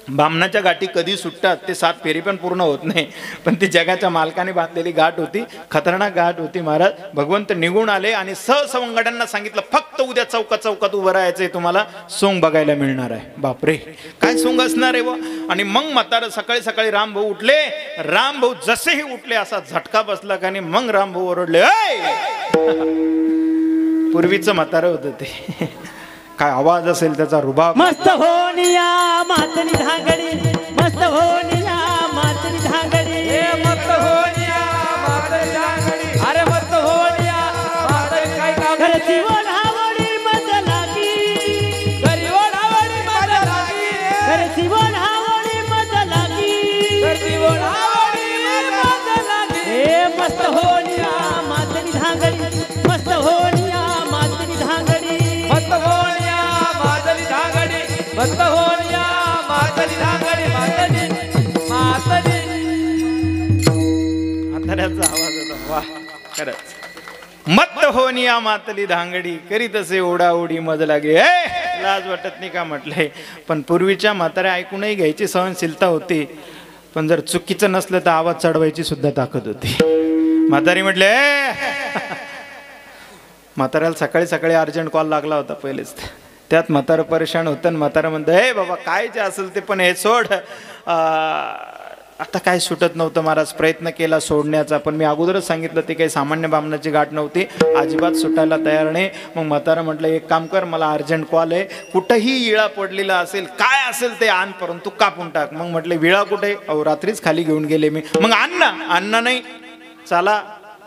बामणाच्या गाठी कधी सुटतात ते 7 फेरी पण पूर्ण होत नाही, पण ती जगाच्या मालकाने बांधलेली गाठ होती, खतरनाक गाठ होती महाराज. भगवंत निघून आले आणि सहसवंगड्यांना सांगितलं, फक्त उद्या चौकात उभं राहायचंय, तुम्हाला सोंग बघायला मिळणार आहे. बापरे, काय सोंग असणार आहे व. आणि मग म्हातारं सकाळी सकाळी रामभाऊ उठले. रामभाऊ जसेही उठले असा झटका बसला का, आणि मग रामभाऊ ओरडले, पूर्वीचं म्हातारं होतं ते, काय आवाज असेल त्याचा, रुबाब. मस्त होनिया मातनी धांगडी, मस्त होनिया मातनी धांगडी, मस्त होनिया मातनी धांगडी, अरे मस्त होनिया मातनी काय काम, घरची ओढावडी मज लागी, घरी ओढावडी मज लागी, घरची ओढावडी मज लागी, घरची ओढावडी मज लागी, ए मस्त होनिया मातनी धांगडी, मस्त होनिया मातनी धांगडी, मस्त होनिया मस्त होनिया मातली धांगडी, मातली म्हाताऱ्याचा आवाज होता, वाह खरंच. मत होनिया मातली धांगडी, करीत असे ओढाओढी मज लागे. लाज वाटत नाही का म्हटलंय. पण पूर्वीच्या म्हाताऱ्या ऐकूनही घ्यायची सहनशीलता होती, पण जर चुकीचं नसलं तर आवाज चढवायची सुद्धा ताकद होती. म्हातारी म्हटले, म्हाताऱ्याला सकाळी सकाळी अर्जंट कॉल लागला होता पहिलेच, त्यात म्हातारं परेशान होतं. म्हातारं म्हणतं, हे बाबा काय जे असेल ते पण हे सोड. आता काय सुटत नव्हतं महाराज, प्रयत्न केला सोडण्याचा, पण मी अगोदरच सांगितलं ते काही सामान्य बामणाची गाठ नव्हती, अजिबात सुटायला तयार नाही. मग म्हातारं म्हटलं, एक काम कर, मला अर्जंट कॉल आहे, कुठंही विळा पडलेला असेल, काय असेल ते आण, परंतु कापून टाक. मग म्हटलं, विळा कुठे? अहो रात्रीच खाली घेऊन गेले मी. मग अण्णा नाही, चला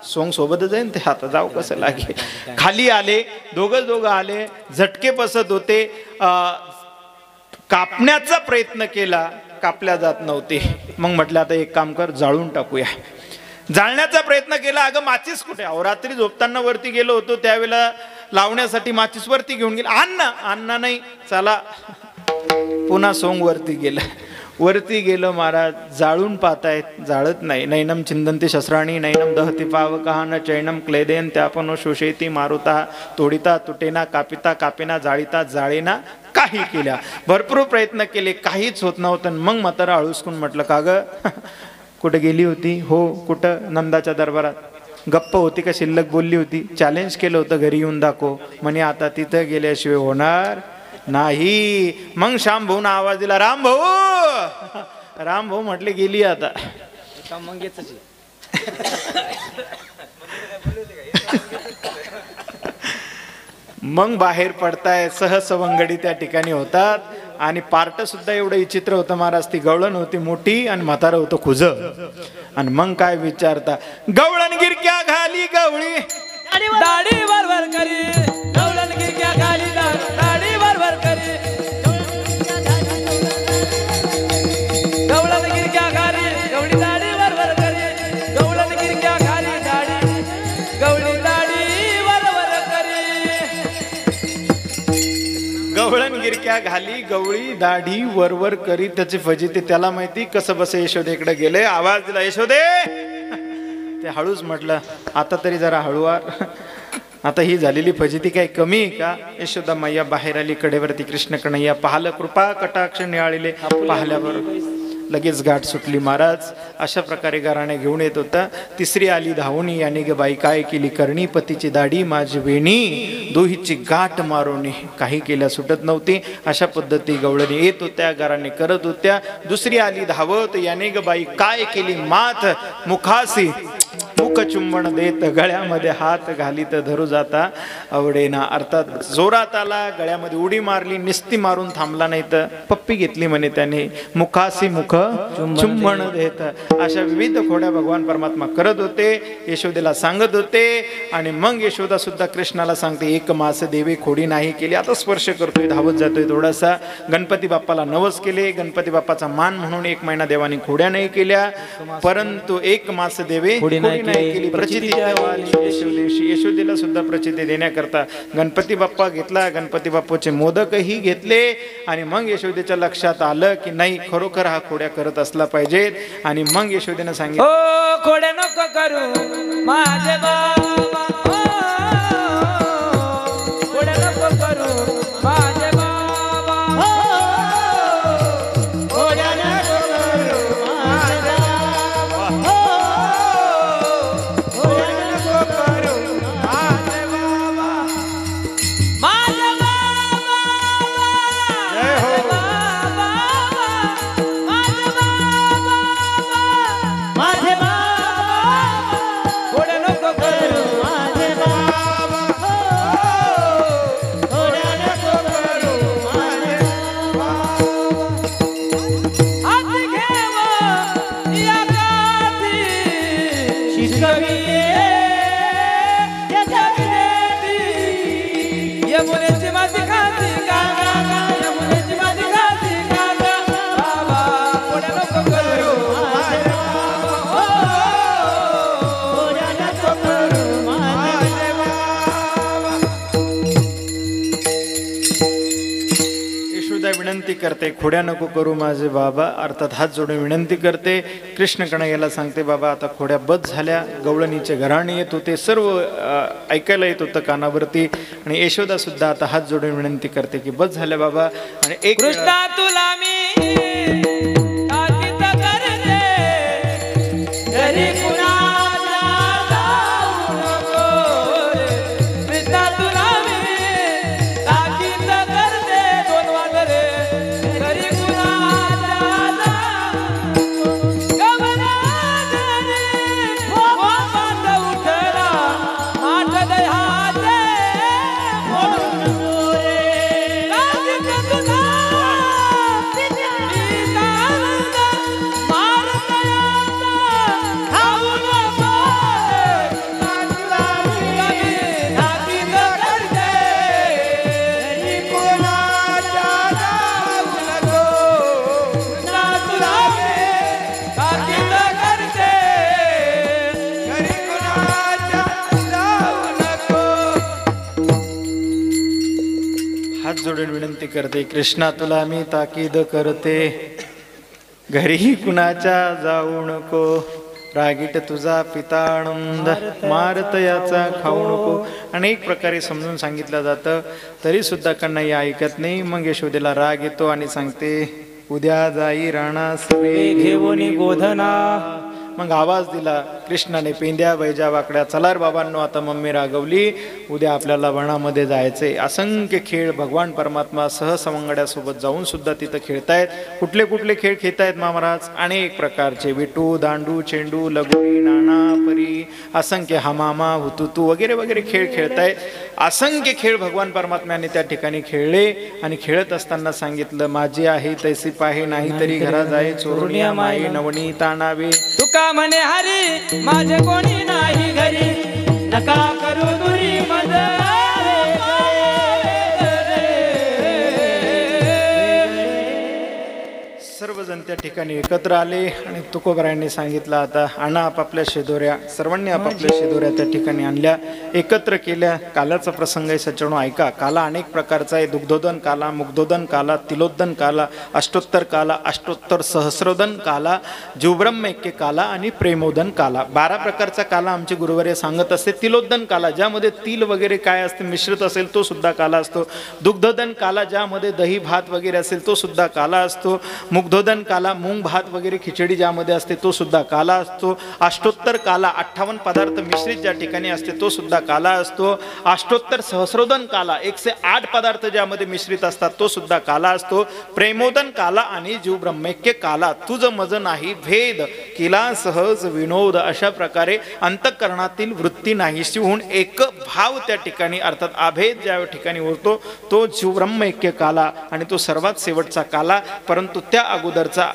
सोंग सोबतच आहे ते, आता जाऊ कसं लागेल. खाली आले, दोघं आले, झटके बसत होते. कापण्याचा प्रयत्न केला, कापल्या जात नव्हते. मग म्हटलं, आता एक काम कर, जाळून टाकूया. जाळण्याचा प्रयत्न केला, अगं माचीस कुठे? अहो रात्री झोपताना वरती गेलो होतो, त्यावेळेला लावण्यासाठी माचीस वरती घेऊन गेला. अण्णा नाही, चला पुन्हा सोंग वरती गेला. वरती गेलो महाराज, जाळून पाहतायत, जाळत नाही. नैनम चिंदंती शस्त्राणी नैनम दहती पावकः न चैनम क्लेदेन त्यापनो शोषयती मारुता, तोडिता तुटेना, कापिता कापेना, जाळीता जाळेना, काही केल्या. भरपूर प्रयत्न केले, काहीच होत नव्हतं. मग म्हातारा हळूसकून म्हटलं, का ग कुठं गेली होती? हो, कुठं? नंदाच्या दरबारात. गप्प होती का शिल्लक बोलली होती? चॅलेंज केलं होतं, घरी येऊन दाखव म्हणे. आता तिथं गेल्याशिवाय होणार नाही. मग श्याम भाऊन आवाज दिला, राम भाऊ म्हटले, गेली आता. मग बाहेर पडताय, सहसवंगडी त्या ठिकाणी होतात. आणि पार्ट सुद्धा एवढं विचित्र होतं महाराज, ती गवळण होती मोठी आणि म्हातारं होतं खुज. आणि मग काय विचारता, गवळण गिरक्या घाली गवळी दाढी वर करी, गवळण गिरक्या घाली दाढी वर करी, गवळण गिरक्या घाली गवळी दाढी वर करी, गवळण गिरक्या घाली दाढी गवळी दाढी वर करी. गवळण गिरक्या घाली गवळी दाढी वर करी. त्याची फजिती त्याला माहिती. कसं बस यशोदेकडे गेले, आवाज दिला, यशोदे. ते हळूच म्हटलं, आता तरी जरा हळूवार, आता ही झालेली फजिती काही कमी आहे का? यशोदा मैया बाहेर आली, कडेवरती कृष्ण कन्हैया पाहलं, कृपा कटाक्ष निळालेले. पाहिल्यावर लगेच गाठ सुटली महाराज. अशा प्रकारे गाराणे घेऊन येत होता. तिसरी आली धावणी, याने ग बाई काय केली करणी, पतीची दाढी माझी वेणी, दोहीची गाठ मारोणी, काही केल्या सुटत नव्हती. अशा पद्धती गवळणी येत होत्या, गाराणे करत होत्या. दुसरी आली धावत, याने ग बाई काय केली मात, मुखासी मुख चुंबन देत गळ्यामध्ये हात घालीत धरू जाता आवडेना. अर्थात जोरात आला, गळ्यामध्ये उडी मारली, निस्ती मारून थांबला नाही तर पप्पी घेतली म्हणे त्याने. मुखासी मुख चुंबन देत. अशा विविध खोड्या भगवान परमात्मा करत होते, यशोदेला सांगत होते. आणि मग यशोदा सुद्धा कृष्णाला सांगते, एक मास देवी खोडी नाही केली. आता स्पर्श करतोय, धावत जातोय थोडासा. गणपती बाप्पाला नवस केले, गणपती बाप्पाचा मान म्हणून 1 महिना देवाने खोड्या नाही केल्या, परंतु 1 मास देवे खोडी नाही केली. प्रचिती यशोदेला सुद्धा प्रचिती देण्याकरता गणपती बाप्पा घेतला. गणपती बाप्पाचे मोदकही घेतले. आणि मग यशोदेच्या लक्षात आलं की नाही, खरोखर हा खोड्या करत असला पाहिजे. आणि मग यशोदेनं सांगितलं, ओ खोड्या नको करू माझे बाबा, खोड्या नको करू माझे बाबा, खोड्या नको करू माझे बाबा, खोड्या नको करू माझे बाबा, माझे बाबा, जय हो. माझे बाबा, खोड्या नको करू माझे बाबा, खोड्या नको करू माझे बाबा. हात घेव या गाठी शिकविले त्याच्या विनेती, यमुनेची माझी खाती गागा, यमुनेची माझी खाती गागा, बाबा खोड्या नको करू माझे बाबा, खोड्या नको करू माझे बाबा. यशोदा विनंती करते, खोड्या नको करू माझे बाबा. अर्थात हात जोडून विनंती करते. कृष्ण कन्हैयाला सांगते, बाबा आता खोड्या बद झाल्या. गवळणीचे घराणे येत होते, सर्व ऐकायला येत होतं कानावरती. आणि यशोदा सुद्धा आता हात जोडून विनंती करते की बद झाल्या बाबा. आणि एक कृष्णा तुला मी ताकीद करते, घरी कुणाला जाऊ नको रे. कृष्णा तुला मी ताकीद करते, 2 वाजले घरी कुणाला जाऊ नको. गवराजने वापात उठला, माठ दह्याचे फोडून रे. ताकीद तुला हात जोडून विनंती करते, कृष्णा तुला मी ताकीद करते, घरी कुणाच्या जाऊ नको. रागीट तुझा पिता आनंद, मारत याचा खाऊ नको. अनेक प्रकारे समजून सांगितलं जातं, तरी सुद्धा कन्हैया ऐकत नाही. मग यशोदेला राग येतो आणि सांगते, उद्या जाई राणास घेऊन गोधना. मग आवाज दिला कृष्णाने, पेंद्या बैजा वाकड्या, चला रे बाबांनो, आता मम्मी रागवली, उद्या आपल्याला वनामध्ये जायचंय. असंख्य खेळ भगवान परमात्मा सहसवंगड्यासोबत जाऊन सुद्धा तिथं खेळतायत. कुठले कुठले खेळ खेळतायत महाराज? अनेक प्रकारचे, विटू, दांडू, चेंडू, लगोरी, नाणा, परी, असंख्य हमामा, हुतुतू वगैरे वगैरे खेळ खेळतायत. असंख्य खेळ भगवान परमात्म्याने त्या ठिकाणी खेळले. आणि खेळत असताना सांगितलं, माझी आहे तैसी पाहे, नाही तरी घरा जाय चोरुनिया माई, नवनी ताणावे. तुका म्हणे हरी, माझे कोणी नाही घरी, नका करू दुरी मज. सर्वजण त्या ठिकाणी एकत्र आले आणि तुकोबरायांनी सांगितलं, आता आणा आपापल्या शेदोऱ्या. सर्वांनी आपापल्या शेदोऱ्या त्या ठिकाणी आणल्या, एकत्र केल्या. कालाचा प्रसंग आहे सज्जनो, ऐका. काला अनेक प्रकारचा आहे. दुग्धोदन काला, मुग्धोदन काला, तिलोदन काला, अष्टोत्तर काला, अष्टोत्तर सहस्रोदन काला, जीवब्रह्मैक्य काला आणि प्रेमोदन काला. 12 प्रकारचा काला आमचे गुरुवर्य सांगत असते. तिलोदन काला, ज्यामध्ये तिल वगैरे काय असते मिश्रित असेल तो सुद्धा काला असतो. दुग्धोदन काला, ज्यामध्ये दही भात वगैरे असेल तो सुद्धा काला असतो. मुग्धोदन काला काला, मूग भात वगैरे खिचडी ज्यामध्ये असते तो सुद्धा काला असतो. अष्टोत्तर काला 58 पदार्थ मिश्रित ज्या ठिकाणी असते तो सुद्धा काला असतो. अष्टोत्तर सहस्रोदन काला 108 पदार्थ ज्यामध्ये मिश्रित असतात तो सुद्धा काला असतो. प्रेमोदन काला आणि जीव ब्रह्मैक्य काला, तुझ मज नाही भेद केला सहज विनोद. अशा प्रकारे अंतःकरणातील वृत्ती नाहीशी होऊन एक भाव त्या ठिकाणी अर्थात अभेद ज्या ठिकाणी होतो तो जीव ब्रह्मैक्य काला आणि तो सर्वात शेवटचा काला. परंतु त्या अगोदरचा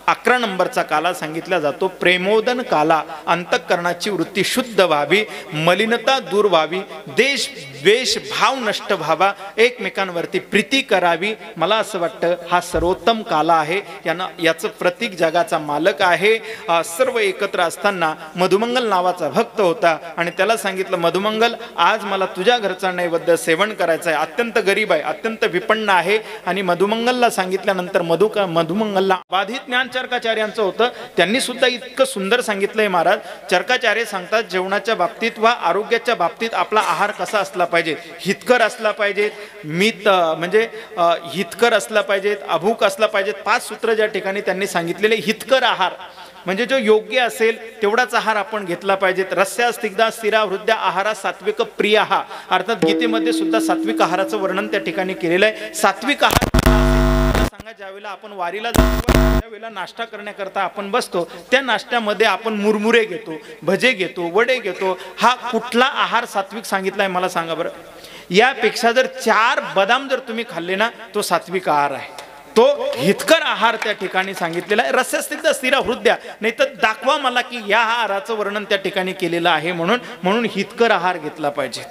11 नंबरचा काला सांगितला जातो प्रेमोदन काला. अंतःकरणाची वृत्ती शुद्ध व्हावी, मलिनता दूर व्हावी, देश द्वेष भाव नष्ट व्हावा, एकमेकांवरती प्रीती करावी. मला असं वाटतं हा सर्वोत्तम काला आहे. याचं प्रतीक जगाचा मालक आहे. सर्व एकत्र असताना मधुमंगल नावाचा भक्त होता आणि त्याला सांगितलं मधुमंगल आज मला तुझ्या घरचा नैवेद्य सेवन करायचं आहे. अत्यंत गरीब आहे, अत्यंत विपन्न आहे. आणि मधुमंगलला सांगितल्यानंतर मधुमंगलला बाधित ज्ञान चरकाचार्यांचं होतं. त्यांनी सुद्धा इतकं सुंदर सांगितलंय महाराज. चरकाचार्य सांगतात जेवणाच्या बाबतीत वा आरोग्याच्या बाबतीत आपला आहार कसा असला पाहिजे, हितकर असला पाहिजे, म्हणजे हितकर असला पाहिजेत, अभूक असला पाहिजेत. 5 सूत्र ज्या ठिकाणी त्यांनी सांगितलेले. हितकर आहार म्हणजे जो योग्य असेल तेवढाच आहार आपण घेतला पाहिजे. रस्या स्निग्धा स्थिरा हृदया आहारा सात्विक प्रिया, अर्थात गीतेमध्ये सुद्धा सात्विक आहाराचं वर्णन त्या ठिकाणी केलेलं आहे. सात्विक आहार सांगा ज्यावेळेला आपण वारीला जातो त्यावेळेला नाश्ता करण्याकरता आपण बसतो, त्या नाश्त्यामध्ये आपण मुरमुरे घेतो, भजे घेतो, वडे घेतो. हा कुठला आहार सात्विक सांगितलाय मला सांगा बरं. यापेक्षा जर 4 बदाम जर तुम्ही खाल्ले ना तो सात्विक आहार आहे. तो हितकर आहार त्या ठिकाणी सांगितलेला आहे. रस्यस्थिग्ध स्थिर हृदया, नाही तर दाखवा मला की या आहाराचं वर्णन त्या ठिकाणी केलेलं आहे. म्हणून हितकर आहार घेतला पाहिजे.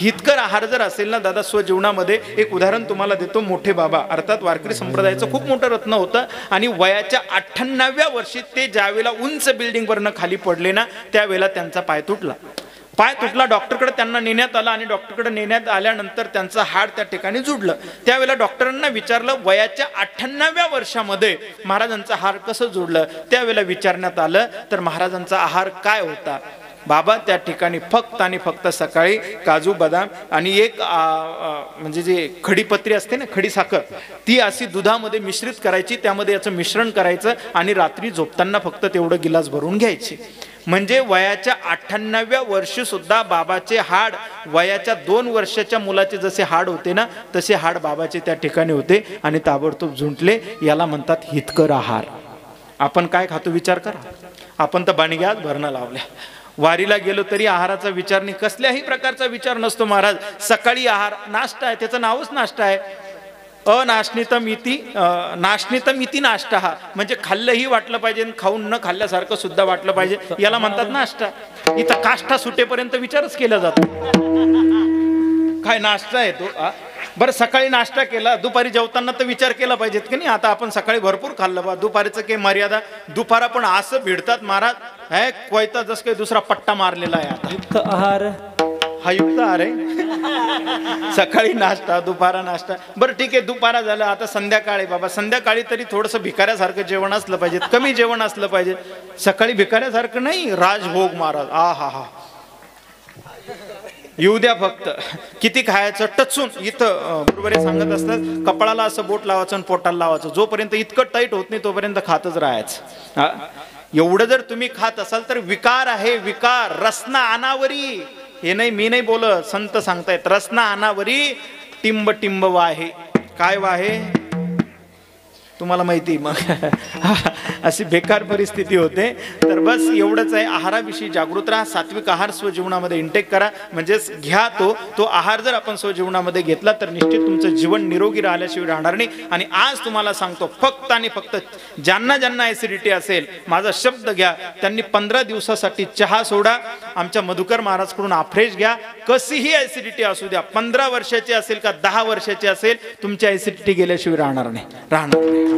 हितकर आहार जर असेल ना दादा स्वजीवनामध्ये, एक उदाहरण तुम्हाला देतो. मोठे बाबा अर्थात वारकरी संप्रदायाचं खूप मोठं रत्न होतं आणि वयाच्या 98व्या वर्षी ते ज्यावेळेला उंच बिल्डिंगवरनं खाली पडले ना त्यावेळेला त्यांचा पाय तुटला. डॉक्टरकडे त्यांना नेण्यात आलं आणि डॉक्टरकडे नेण्यात आल्यानंतर त्यांचं हाड त्या ठिकाणी जुडलं. त्यावेळेला डॉक्टरांना विचारलं वयाच्या 98व्या वर्षामध्ये महाराजांचं हाड कसं जुडलं. त्यावेळेला विचारण्यात आलं तर महाराजांचा आहार काय होता. बाबा त्या ठिकाणी फक्त आणि फक्त सकाळी काजू बदाम आणि एक म्हणजे जे खडीपत्री असते ना, खडी साखर, ती अशी दुधामध्ये मिश्रित करायची, त्यामध्ये याचं मिश्रण करायचं आणि रात्री झोपताना फक्त तेवढं गिलास भरून घ्यायचे. म्हणजे वयाच्या 98व्या वर्षी सुद्धा बाबाचे हाड वयाच्या 2 वर्षाच्या मुलाचे जसे हाड होते ना तसे हाड बाबाचे त्या ठिकाणी होते आणि ताबडतोब झुंटले. याला म्हणतात हितकर आहार. आपण काय खातो विचार करा. आपण तर बाणग्यात भरणं लावल्या. वारीला गेलो तरी आहाराचा विचार नाही, कसल्याही प्रकारचा विचार नसतो महाराज. सकाळी आहार नाश्ता आहे, त्याचं नावच नाश्ता आहे. अनाशनितम इति नाश्ता, हा म्हणजे खाल्लंही वाटलं पाहिजे खाऊन न खाल्ल्यासारखं सुद्धा वाटलं पाहिजे, याला म्हणतात नाश्ता. इथं काष्टा सुटेपर्यंत विचारच केला जातो. काय नाश्ता आहे तो. बरं सकाळी नाश्ता केला, दुपारी जेवताना तर विचार केला पाहिजेत की नाही. आता आपण सकाळी भरपूर खाल्लं बा, दुपारीचं काही मर्यादा. दुपारा पण असं भिडतात महाराज, हे कोयता जस काही दुसरा पट्टा मारलेला आहे. आता युक्त आहार, हा युक्त आहार आहे. सकाळी नाश्ता, दुपारा नाश्ता. बरं ठीक आहे, दुपारा झालं, आता संध्याकाळी. बाबा संध्याकाळी तरी थोडंसं भिकाऱ्यासारखं जेवण असलं पाहिजे, कमी जेवण असलं पाहिजे. सकाळी भिकाऱ्यासारखं नाही, राजभोग महाराज. हा येऊ द्या फक्त. किती खायचं टचून. इथं गुरुवारी सांगत असतात कपाळाला असं बोट लावायचं आणि पोटाला लावायचं. जोपर्यंत इतकं टाईट होत नाही तोपर्यंत खातच राहायचं. एवढं जर तुम्ही खात असाल तर विकार आहे, विकार. रसना अनावरी, हे नाही मी नाही बोलत, संत सांगतायत. रसना अनावरी टिंब टिंब वाहे. काय वाहे तुम्हाला माहिती. मग अशी बेकार परिस्थिती होते. तर बस एवढंच आहे. आहाराविषयी जागृत राहा. सात्विक आहार स्वजीवनामध्ये इंटेक करा. म्हणजेच घ्या तो आहार. जर आपण स्वजीवनामध्ये घेतला तर निश्चित तुमचं जीवन निरोगी राहिल्याशिवाय राहणार नाही. आणि आज तुम्हाला सांगतो फक्त आणि फक्त ज्यांना ऍसिडिटी असेल माझा शब्द घ्या, त्यांनी 15 दिवसासाठी चहा सोडा. आमच्या मधुकर महाराजकडून आफ्रेश घ्या. कशीही ऍसिडिटी असू द्या, 15 वर्षाची असेल का 10 वर्षाची असेल, तुमची ऍसिडिटी गेल्याशिवाय राहणार नाही.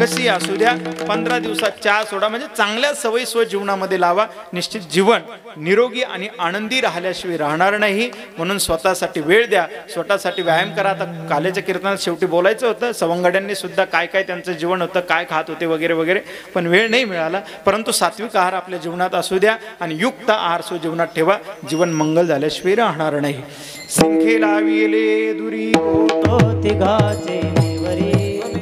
कशी असू द्या, 15 दिवसात चहा सोडा. म्हणजे चांगल्या सवयी स्वजीवनामध्ये लावा. निश्चित जीवन निरोगी आणि आनंदी राहिल्याशिवाय राहणार नाही. म्हणून स्वतःसाठी वेळ द्या, स्वतःसाठी व्यायाम करा. आता काल्याच्या कीर्तनात शेवटी बोलायचं होतं, सवंगड्यांनी सुद्धा काय त्यांचं जीवन होतं, काय खात होते वगैरे वगैरे, पण वेळ नाही मिळाला. परंतु सात्विक आहार आपल्या जीवनात असू द्या आणि युक्त आहार स्वजीवनात ठेवा. जीवन मंगल झाल्याशिवाय राहणार नाही. सिंखे लाविले दुरी तिघाचे